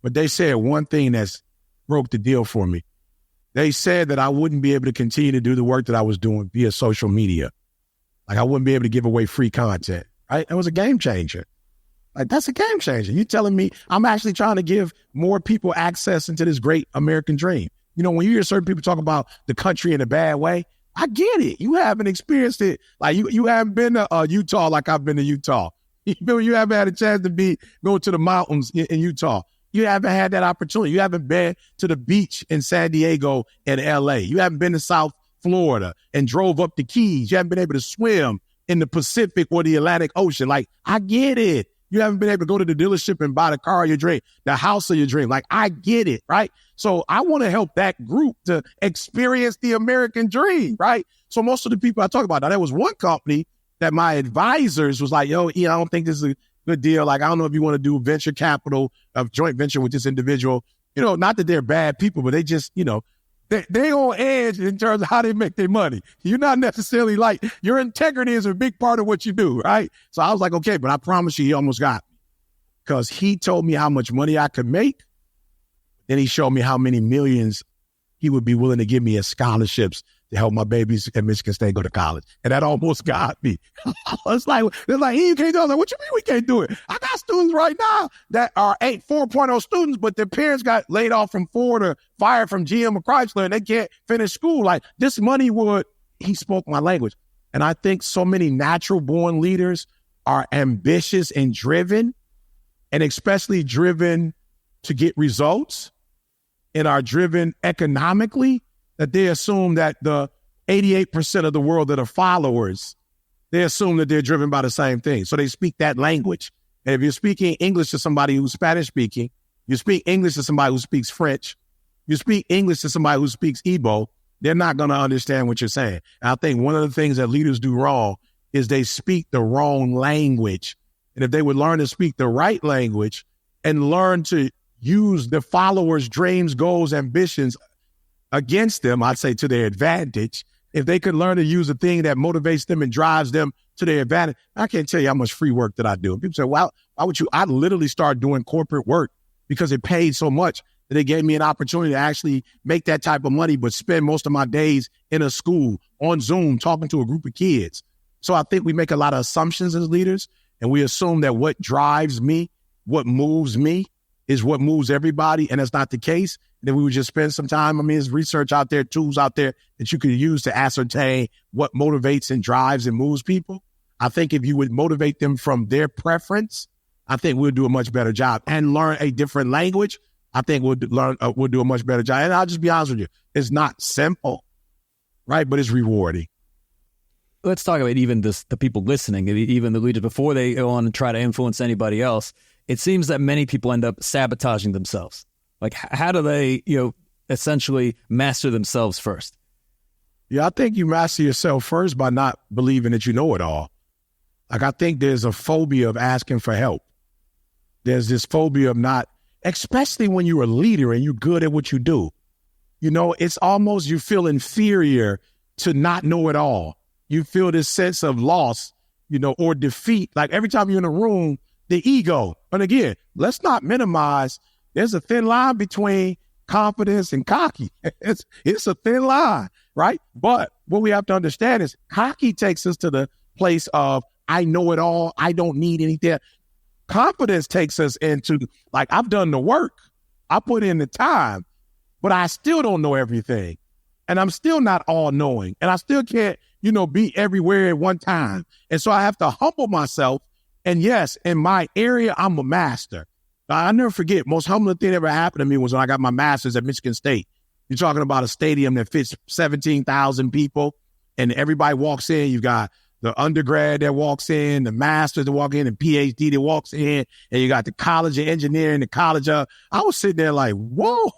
But they said one thing that's broke the deal for me. They said that I wouldn't be able to continue to do the work that I was doing via social media. Like, I wouldn't be able to give away free content, right? It was a game changer. Like, that's a game changer. You telling me I'm actually trying to give more people access into this great American dream. When you hear certain people talk about the country in a bad way, I get it. You haven't experienced it. Like, you haven't been to Utah like I've been to Utah. You haven't had a chance to go to the mountains in Utah. You haven't had that opportunity. You haven't been to the beach in San Diego and LA. You haven't been to South Florida and drove up the Keys. You haven't been able to swim in the Pacific or the Atlantic Ocean. Like, I get it. You haven't been able to go to the dealership and buy the car of your dream, the house of your dream. Like, I get it, right? So I want to help that group to experience the American dream, right? So most of the people I talk about, now there was one company that my advisors was like, yo, I don't think this is a good deal. Like, I don't know if you want to do venture capital, of joint venture with this individual. Not that they're bad people, but they just, they on edge in terms of how they make their money. You're not necessarily like, your integrity is a big part of what you do, right? So I was like, okay, but I promise you, he almost got me. Because he told me how much money I could make. Then he showed me how many millions he would be willing to give me as scholarships to help my babies at Michigan State go to college. And that almost got me. It's like, you can't do it. I was like, what you mean we can't do it? I got students right now that are 4.0 students, but their parents got laid off from Ford or fired from GM or Chrysler, and they can't finish school. Like, this money he spoke my language. And I think so many natural born leaders are ambitious and driven, and especially driven to get results, and are driven economically, that they assume that the 88% of the world that are followers, they assume that they're driven by the same thing. So they speak that language. And if you're speaking English to somebody who's Spanish speaking, you speak English to somebody who speaks French, you speak English to somebody who speaks Igbo, they're not going to understand what you're saying. And I think one of the things that leaders do wrong is they speak the wrong language. And if they would learn to speak the right language and learn to use the followers' dreams, goals, ambitions against them, I'd say to their advantage. If they could learn to use a thing that motivates them and drives them to their advantage, I can't tell you how much free work that I do. And people say, well, why would you? I literally started doing corporate work because it paid so much that it gave me an opportunity to actually make that type of money, but spend most of my days in a school on Zoom talking to a group of kids. So I think we make a lot of assumptions as leaders, and we assume that what drives me, what moves me, is what moves everybody, and that's not the case. Then we would just spend some time. I mean, there's research out there, tools out there that you could use to ascertain what motivates and drives and moves people. I think if you would motivate them from their preference, I think we'll do a much better job. And learn a different language, I think we'll do a much better job. And I'll just be honest with you, it's not simple, right? But it's rewarding. Let's talk about even the people listening, even the leaders, before they go on and try to influence anybody else. It seems that many people end up sabotaging themselves. Like, how do they, essentially master themselves first? Yeah, I think you master yourself first by not believing that you know it all. Like, I think there's a phobia of asking for help. There's this phobia of not, especially when you're a leader and you're good at what you do. It's almost you feel inferior to not know it all. You feel this sense of loss, or defeat. Like every time you're in a room, the ego. And again, let's not minimize. There's a thin line between confidence and cocky. It's a thin line, right? But what we have to understand is cocky takes us to the place of, I know it all. I don't need anything. Confidence takes us into, like, I've done the work. I put in the time, but I still don't know everything. And I'm still not all knowing. And I still can't, be everywhere at one time. And so I have to humble myself. And yes, in my area, I'm a master. I'll never forget, most humbling thing that ever happened to me was when I got my master's at Michigan State. You're talking about a stadium that fits 17,000 people, and everybody walks in. You've got the undergrad that walks in, the master's that walk in, the PhD that walks in, and you got the college of engineering, the college of... I was sitting there like, whoa,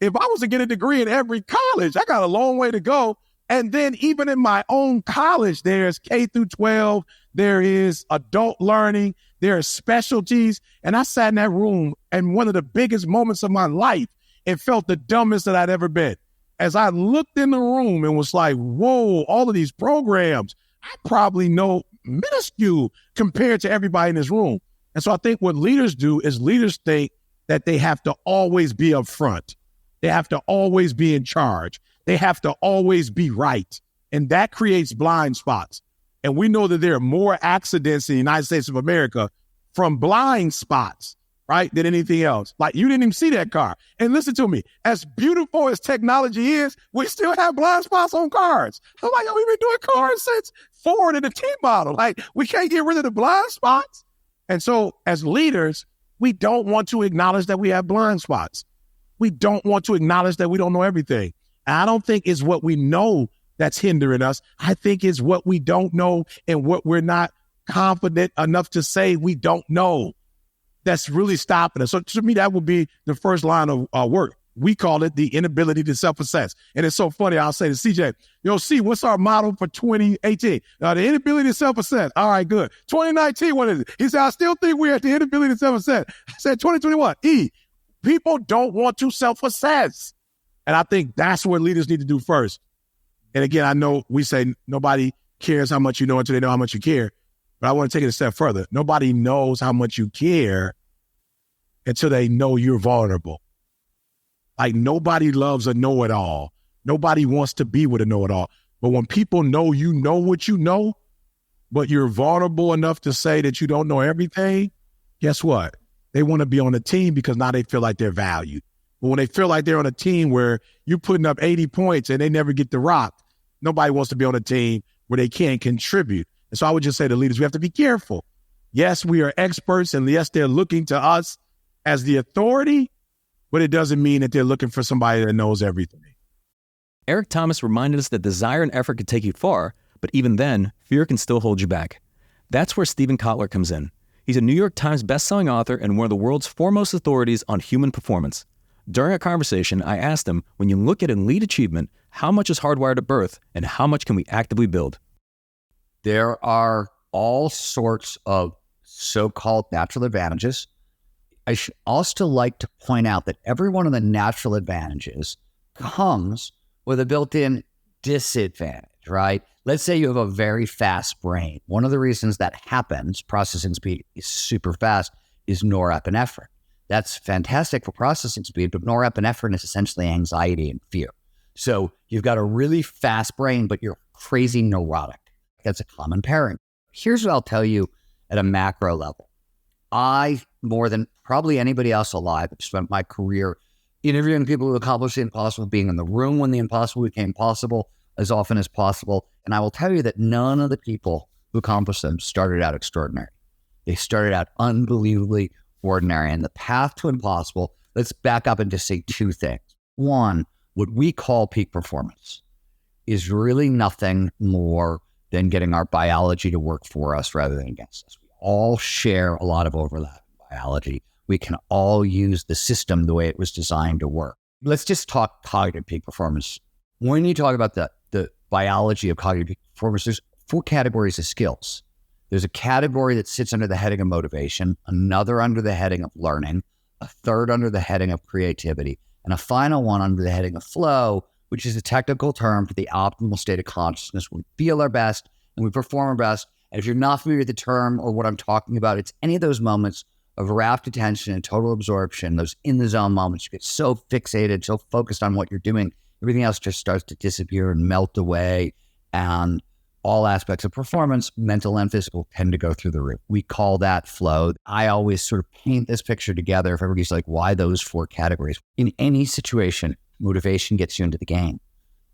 if I was to get a degree in every college, I got a long way to go. And then even in my own college, there's K through 12, there is adult learning, there are specialties. And I sat in that room, and one of the biggest moments of my life, it felt the dumbest that I'd ever been. As I looked in the room and was like, whoa, all of these programs, I probably know minuscule compared to everybody in this room. And so I think what leaders do is leaders think that they have to always be up front. They have to always be in charge. They have to always be right. And that creates blind spots. And we know that there are more accidents in the United States of America from blind spots, right, than anything else. Like, you didn't even see that car. And listen to me, as beautiful as technology is, we still have blind spots on cars. I'm like, we've been doing cars since Ford and the T-model. Like, we can't get rid of the blind spots. And so as leaders, we don't want to acknowledge that we have blind spots. We don't want to acknowledge that we don't know everything. And I don't think it's what we know that's hindering us. I think it's what we don't know and what we're not confident enough to say we don't know that's really stopping us. So to me, that would be the first line of work. We call it the inability to self-assess. And it's so funny. I'll say to CJ, C, what's our model for 2018? The inability to self-assess. All right, good. 2019, what is it? He said, I still think we're at the inability to self-assess. I said, 2021, people don't want to self-assess. And I think that's what leaders need to do first. And again, I know we say nobody cares how much you know until they know how much you care. But I want to take it a step further. Nobody knows how much you care until they know you're vulnerable. Like, nobody loves a know-it-all. Nobody wants to be with a know-it-all. But when people know you know what you know, but you're vulnerable enough to say that you don't know everything, guess what? They want to be on the team because now they feel like they're valued. But when they feel like they're on a team where you're putting up 80 points and they never get the rock, nobody wants to be on a team where they can't contribute. And so I would just say to leaders, we have to be careful. Yes, we are experts, and yes, they're looking to us as the authority, but it doesn't mean that they're looking for somebody that knows everything. Eric Thomas reminded us that desire and effort can take you far, but even then, fear can still hold you back. That's where Stephen Kotler comes in. He's a New York Times bestselling author and one of the world's foremost authorities on human performance. During our conversation, I asked him, when you look at and lead achievement, how much is hardwired at birth and how much can we actively build? There are all sorts of so-called natural advantages. I should also like to point out that every one of the natural advantages comes with a built-in disadvantage, right? Let's say you have a very fast brain. One of the reasons that happens, processing speed is super fast, is norepinephrine. That's fantastic for processing speed, but norepinephrine is essentially anxiety and fear. So you've got a really fast brain, but you're crazy neurotic. That's a common pairing. Here's what I'll tell you at a macro level. I, more than probably anybody else alive, have spent my career interviewing people who accomplished the impossible, being in the room when the impossible became possible as often as possible. And I will tell you that none of the people who accomplished them started out extraordinary. They started out unbelievably ordinary. And the path to impossible, let's back up and just say two things. One, what we call peak performance is really nothing more than getting our biology to work for us rather than against us. We all share a lot of overlap in biology. We can all use the system the way it was designed to work. Let's just talk cognitive peak performance. When you talk about the biology of cognitive peak performance, there's 4 categories of skills. There's a category that sits under the heading of motivation, another under the heading of learning, a third under the heading of creativity, and a final one under the heading of flow, which is a technical term for the optimal state of consciousness. We feel our best and we perform our best. And if you're not familiar with the term or what I'm talking about, it's any of those moments of rapt attention and total absorption, those in the zone moments. You get so fixated, so focused on what you're doing, everything else just starts to disappear and melt away. And all aspects of performance, mental and physical, tend to go through the roof. We call that flow. I always sort of paint this picture together if everybody's like, why those 4 categories? In any situation, motivation gets you into the game.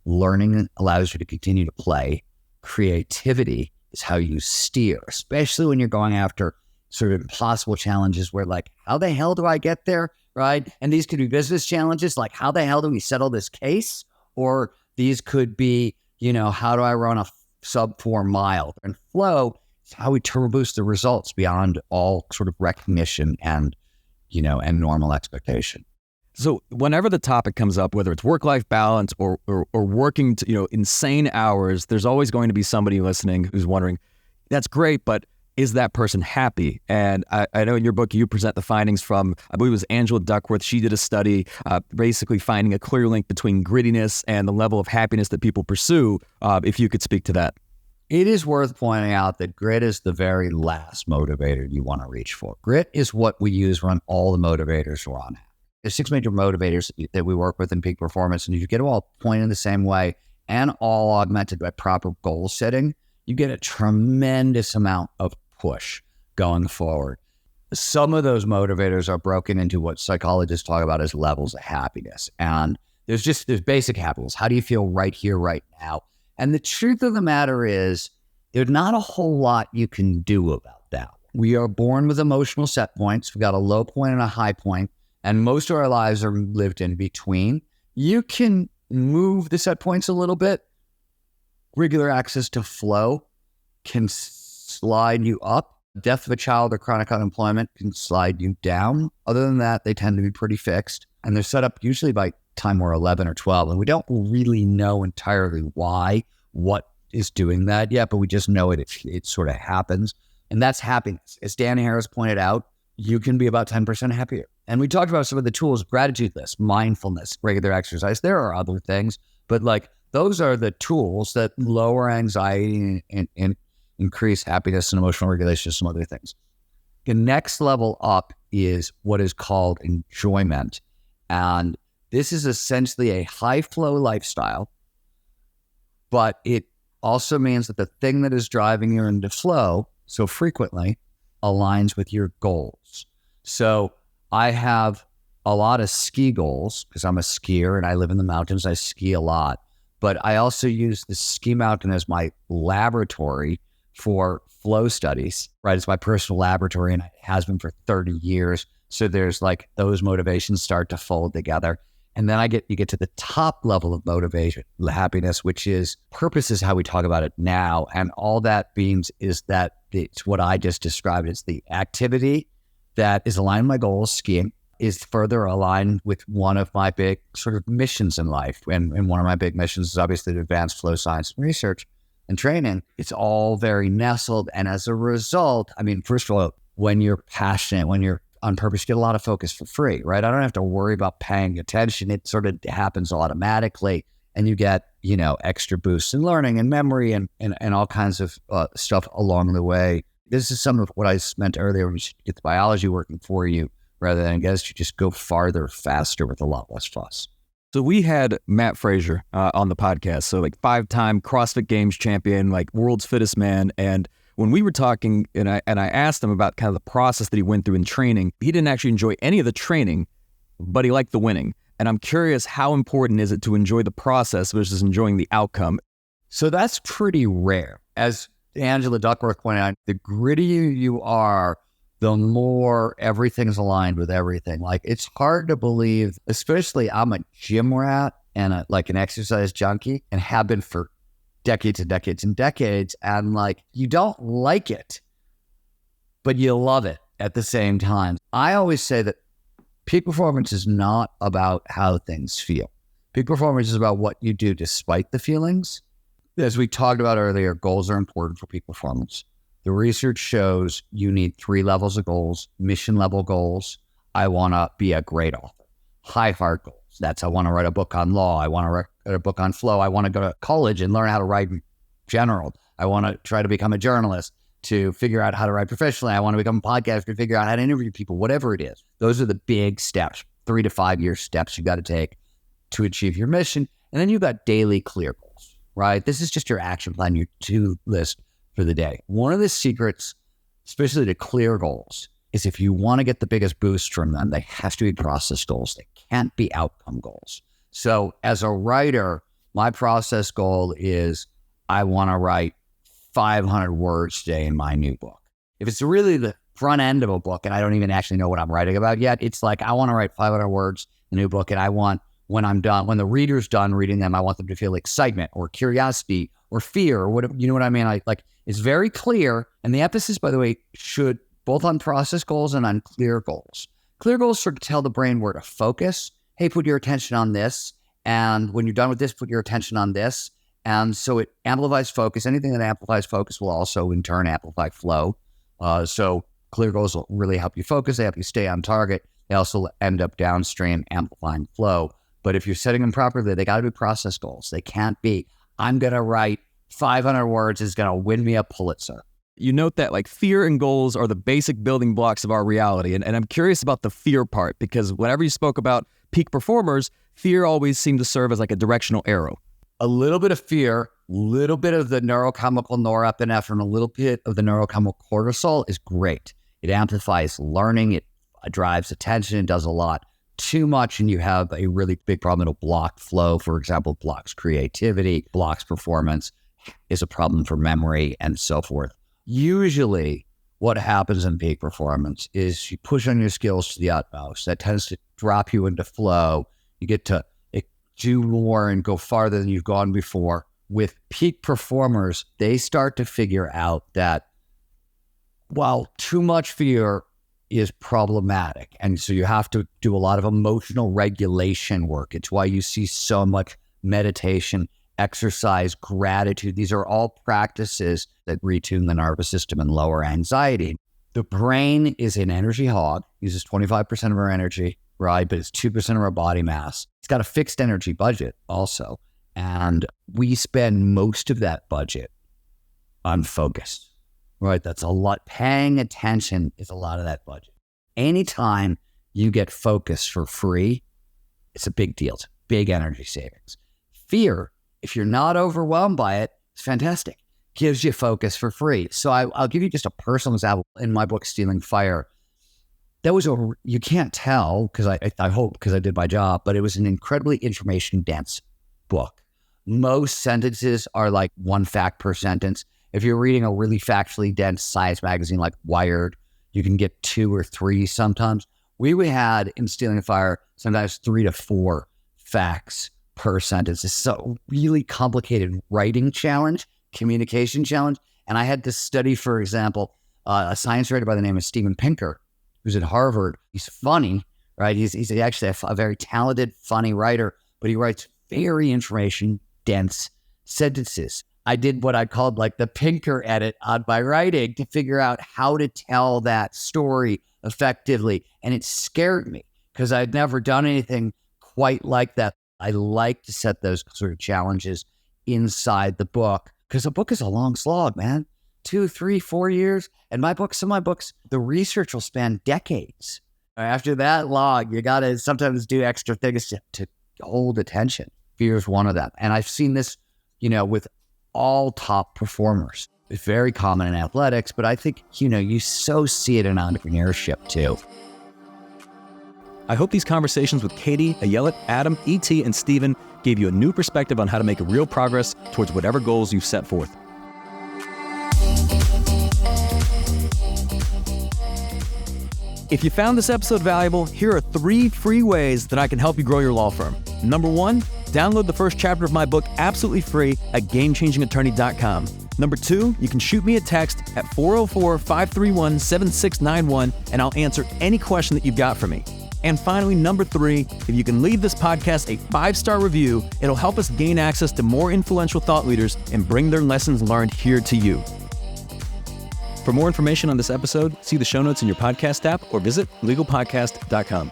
Learning allows you to continue to play. Creativity is how you steer, especially when you're going after sort of impossible challenges where like, how the hell do I get there, right? And these could be business challenges like, how the hell do we settle this case? Or these could be, how do I run a sub 4 mile? And flow is how we turbo boost the results beyond all sort of recognition and normal expectation. So whenever the topic comes up, whether it's work-life balance or working to, insane hours, there's always going to be somebody listening who's wondering, that's great, but is that person happy? And I know in your book, you present the findings from, I believe it was Angela Duckworth. She did a study basically finding a clear link between grittiness and the level of happiness that people pursue. If you could speak to that. It is worth pointing out that grit is the very last motivator you want to reach for. Grit is what we use when all the motivators are on. There's 6 major motivators that we work with in peak performance, and if you get them all pointed the same way and all augmented by proper goal setting, you get a tremendous amount of push going forward. Some of those motivators are broken into what psychologists talk about as levels of happiness. And there's basic happiness. How do you feel right here, right now? And the truth of the matter is there's not a whole lot you can do about that. We are born with emotional set points. We've got a low point and a high point, and most of our lives are lived in between. You can move the set points a little bit. Regular access to flow can slide you up. Death of a child or chronic unemployment can slide you down. Other than that, they tend to be pretty fixed. And they're set up usually by time we're 11 or 12. And we don't really know entirely what is doing that yet, but we just know it sort of happens. And that's happiness. As Dan Harris pointed out, you can be about 10% happier. And we talked about some of the tools, gratitude list, mindfulness, regular exercise. There are other things, but like those are the tools that lower anxiety and increase happiness and emotional regulation, some other things. The next level up is what is called enjoyment. And this is essentially a high flow lifestyle, but it also means that the thing that is driving you into flow so frequently aligns with your goals. So I have a lot of ski goals because I'm a skier and I live in the mountains. I ski a lot, but I also use the ski mountain as my laboratory for flow studies, right? It's my personal laboratory and it has been for 30 years. So there's like those motivations start to fold together. And then you get to the top level of motivation, happiness, which is purpose is how we talk about it now. And all that means is that it's what I just described. It's the activity that is aligned with my goals, skiing, is further aligned with one of my big sort of missions in life. And one of my big missions is obviously to advance flow science and research and training. It's all very nestled. And as a result, I mean, first of all, when you're passionate, when you're on purpose, you get a lot of focus for free, right? I don't have to worry about paying attention. It sort of happens automatically. And you get, extra boosts in learning and memory and all kinds of stuff along the way. This is some of what I meant earlier when you get the biology working for you, rather than against you. Just go farther, faster with a lot less fuss. So we had Matt Frazier on the podcast. So like 5-time CrossFit Games champion, like world's fittest man. And when we were talking and I asked him about kind of the process that he went through in training, he didn't actually enjoy any of the training, but he liked the winning. And I'm curious, how important is it to enjoy the process versus enjoying the outcome? So that's pretty rare. As Angela Duckworth pointed out, the grittier you are, the more everything's aligned with everything. Like, it's hard to believe, especially I'm a gym rat and an exercise junkie and have been for decades and decades and decades. And like, you don't like it, but you love it at the same time. I always say that peak performance is not about how things feel. Peak performance is about what you do despite the feelings. As we talked about earlier, goals are important for peak performance. The research shows you need 3 levels of goals: mission level goals. I want to be a great author. High heart goals. That's, I want to write a book on law. I want to write a book on flow. I want to go to college and learn how to write in general. I want to try to become a journalist to figure out how to write professionally. I want to become a podcaster to figure out how to interview people, whatever it is. Those are the big steps, 3 to 5 year steps you got to take to achieve your mission. And then you've got daily clear goals, right? This is just your action plan, your to-do list for the day. One of the secrets, especially to clear goals, is if you want to get the biggest boost from them, they have to be process goals. They can't be outcome goals. So as a writer, my process goal is I want to write 500 words today in my new book. If it's really the front end of a book and I don't even actually know what I'm writing about yet, it's like, I want to write 500 words in a new book, and I want, when I'm done, when the reader's done reading them, I want them to feel excitement or curiosity or fear or whatever, you know what I mean? Like it's very clear. And the emphasis, by the way, should both on process goals and on clear goals. Clear goals sort of tell the brain where to focus. Hey, put your attention on this. And when you're done with this, put your attention on this. And so it amplifies focus. Anything that amplifies focus will also in turn amplify flow. So clear goals will really help you focus. They help you stay on target. They also end up downstream amplifying flow. But if you're setting them properly, they got to be process goals. They can't be, I'm going to write 500 words is going to win me a Pulitzer. You note that like fear and goals are the basic building blocks of our reality. And I'm curious about the fear part, because whenever you spoke about peak performers, fear always seemed to serve as like a directional arrow. A little bit of fear, a little bit of the neurochemical norepinephrine, a little bit of the neurochemical cortisol is great. It amplifies learning. It drives attention. It does a lot. Too much and you have a really big problem. It'll block flow, for example, blocks creativity, blocks performance, is a problem for memory and so forth. Usually what happens in peak performance is you push on your skills to the utmost. That tends to drop you into flow. You get to do more and go farther than you've gone before. With peak performers, they start to figure out that while too much fear is problematic, and so you have to do a lot of emotional regulation work. It's why you see so much meditation, exercise, gratitude. These are all practices that retune the nervous system and lower anxiety. The brain is an energy hog, uses 25% of our energy, right? But it's 2% of our body mass. It's got a fixed energy budget also. And we spend most of that budget on focus, right? That's a lot. Paying attention is a lot of that budget. Anytime you get focus for free, it's a big deal. It's a big energy savings. Fear, if you're not overwhelmed by it, it's fantastic. Gives you focus for free. So I'll give you just a personal example. In my book, Stealing Fire, that was you can't tell because I hope because I did my job, but it was an incredibly information dense book. Most sentences are like one fact per sentence. If you're reading a really factually dense science magazine like Wired, you can get 2 or 3 sometimes. We had in Stealing Fire sometimes 3 to 4 facts per sentence. It's a really complicated writing challenge, communication challenge. And I had to study, for example, a science writer by the name of Steven Pinker, who's at Harvard. He's funny, right? He's actually a very talented, funny writer, but he writes very information-dense sentences. I did what I called like the Pinker edit on my writing to figure out how to tell that story effectively. And it scared me because I'd never done anything quite like that. I like to set those sort of challenges inside the book because a book is a long slog, man. 2, 3, 4 years. And some of my books, the research will span decades. After that long, you got to sometimes do extra things to hold attention. Fear is one of them. And I've seen this, with all top performers. It's very common in athletics, but I think, you so see it in entrepreneurship too. I hope these conversations with Katie, Ayelet, Adam, E.T., and Steven gave you a new perspective on how to make real progress towards whatever goals you've set forth. If you found this episode valuable, here are 3 free ways that I can help you grow your law firm. Number 1, download the first chapter of my book absolutely free at GameChangingAttorney.com. Number 2, you can shoot me a text at 404-531-7691 and I'll answer any question that you've got for me. And finally, number 3, if you can leave this podcast a 5-star review, it'll help us gain access to more influential thought leaders and bring their lessons learned here to you. For more information on this episode, see the show notes in your podcast app or visit legalpodcast.com.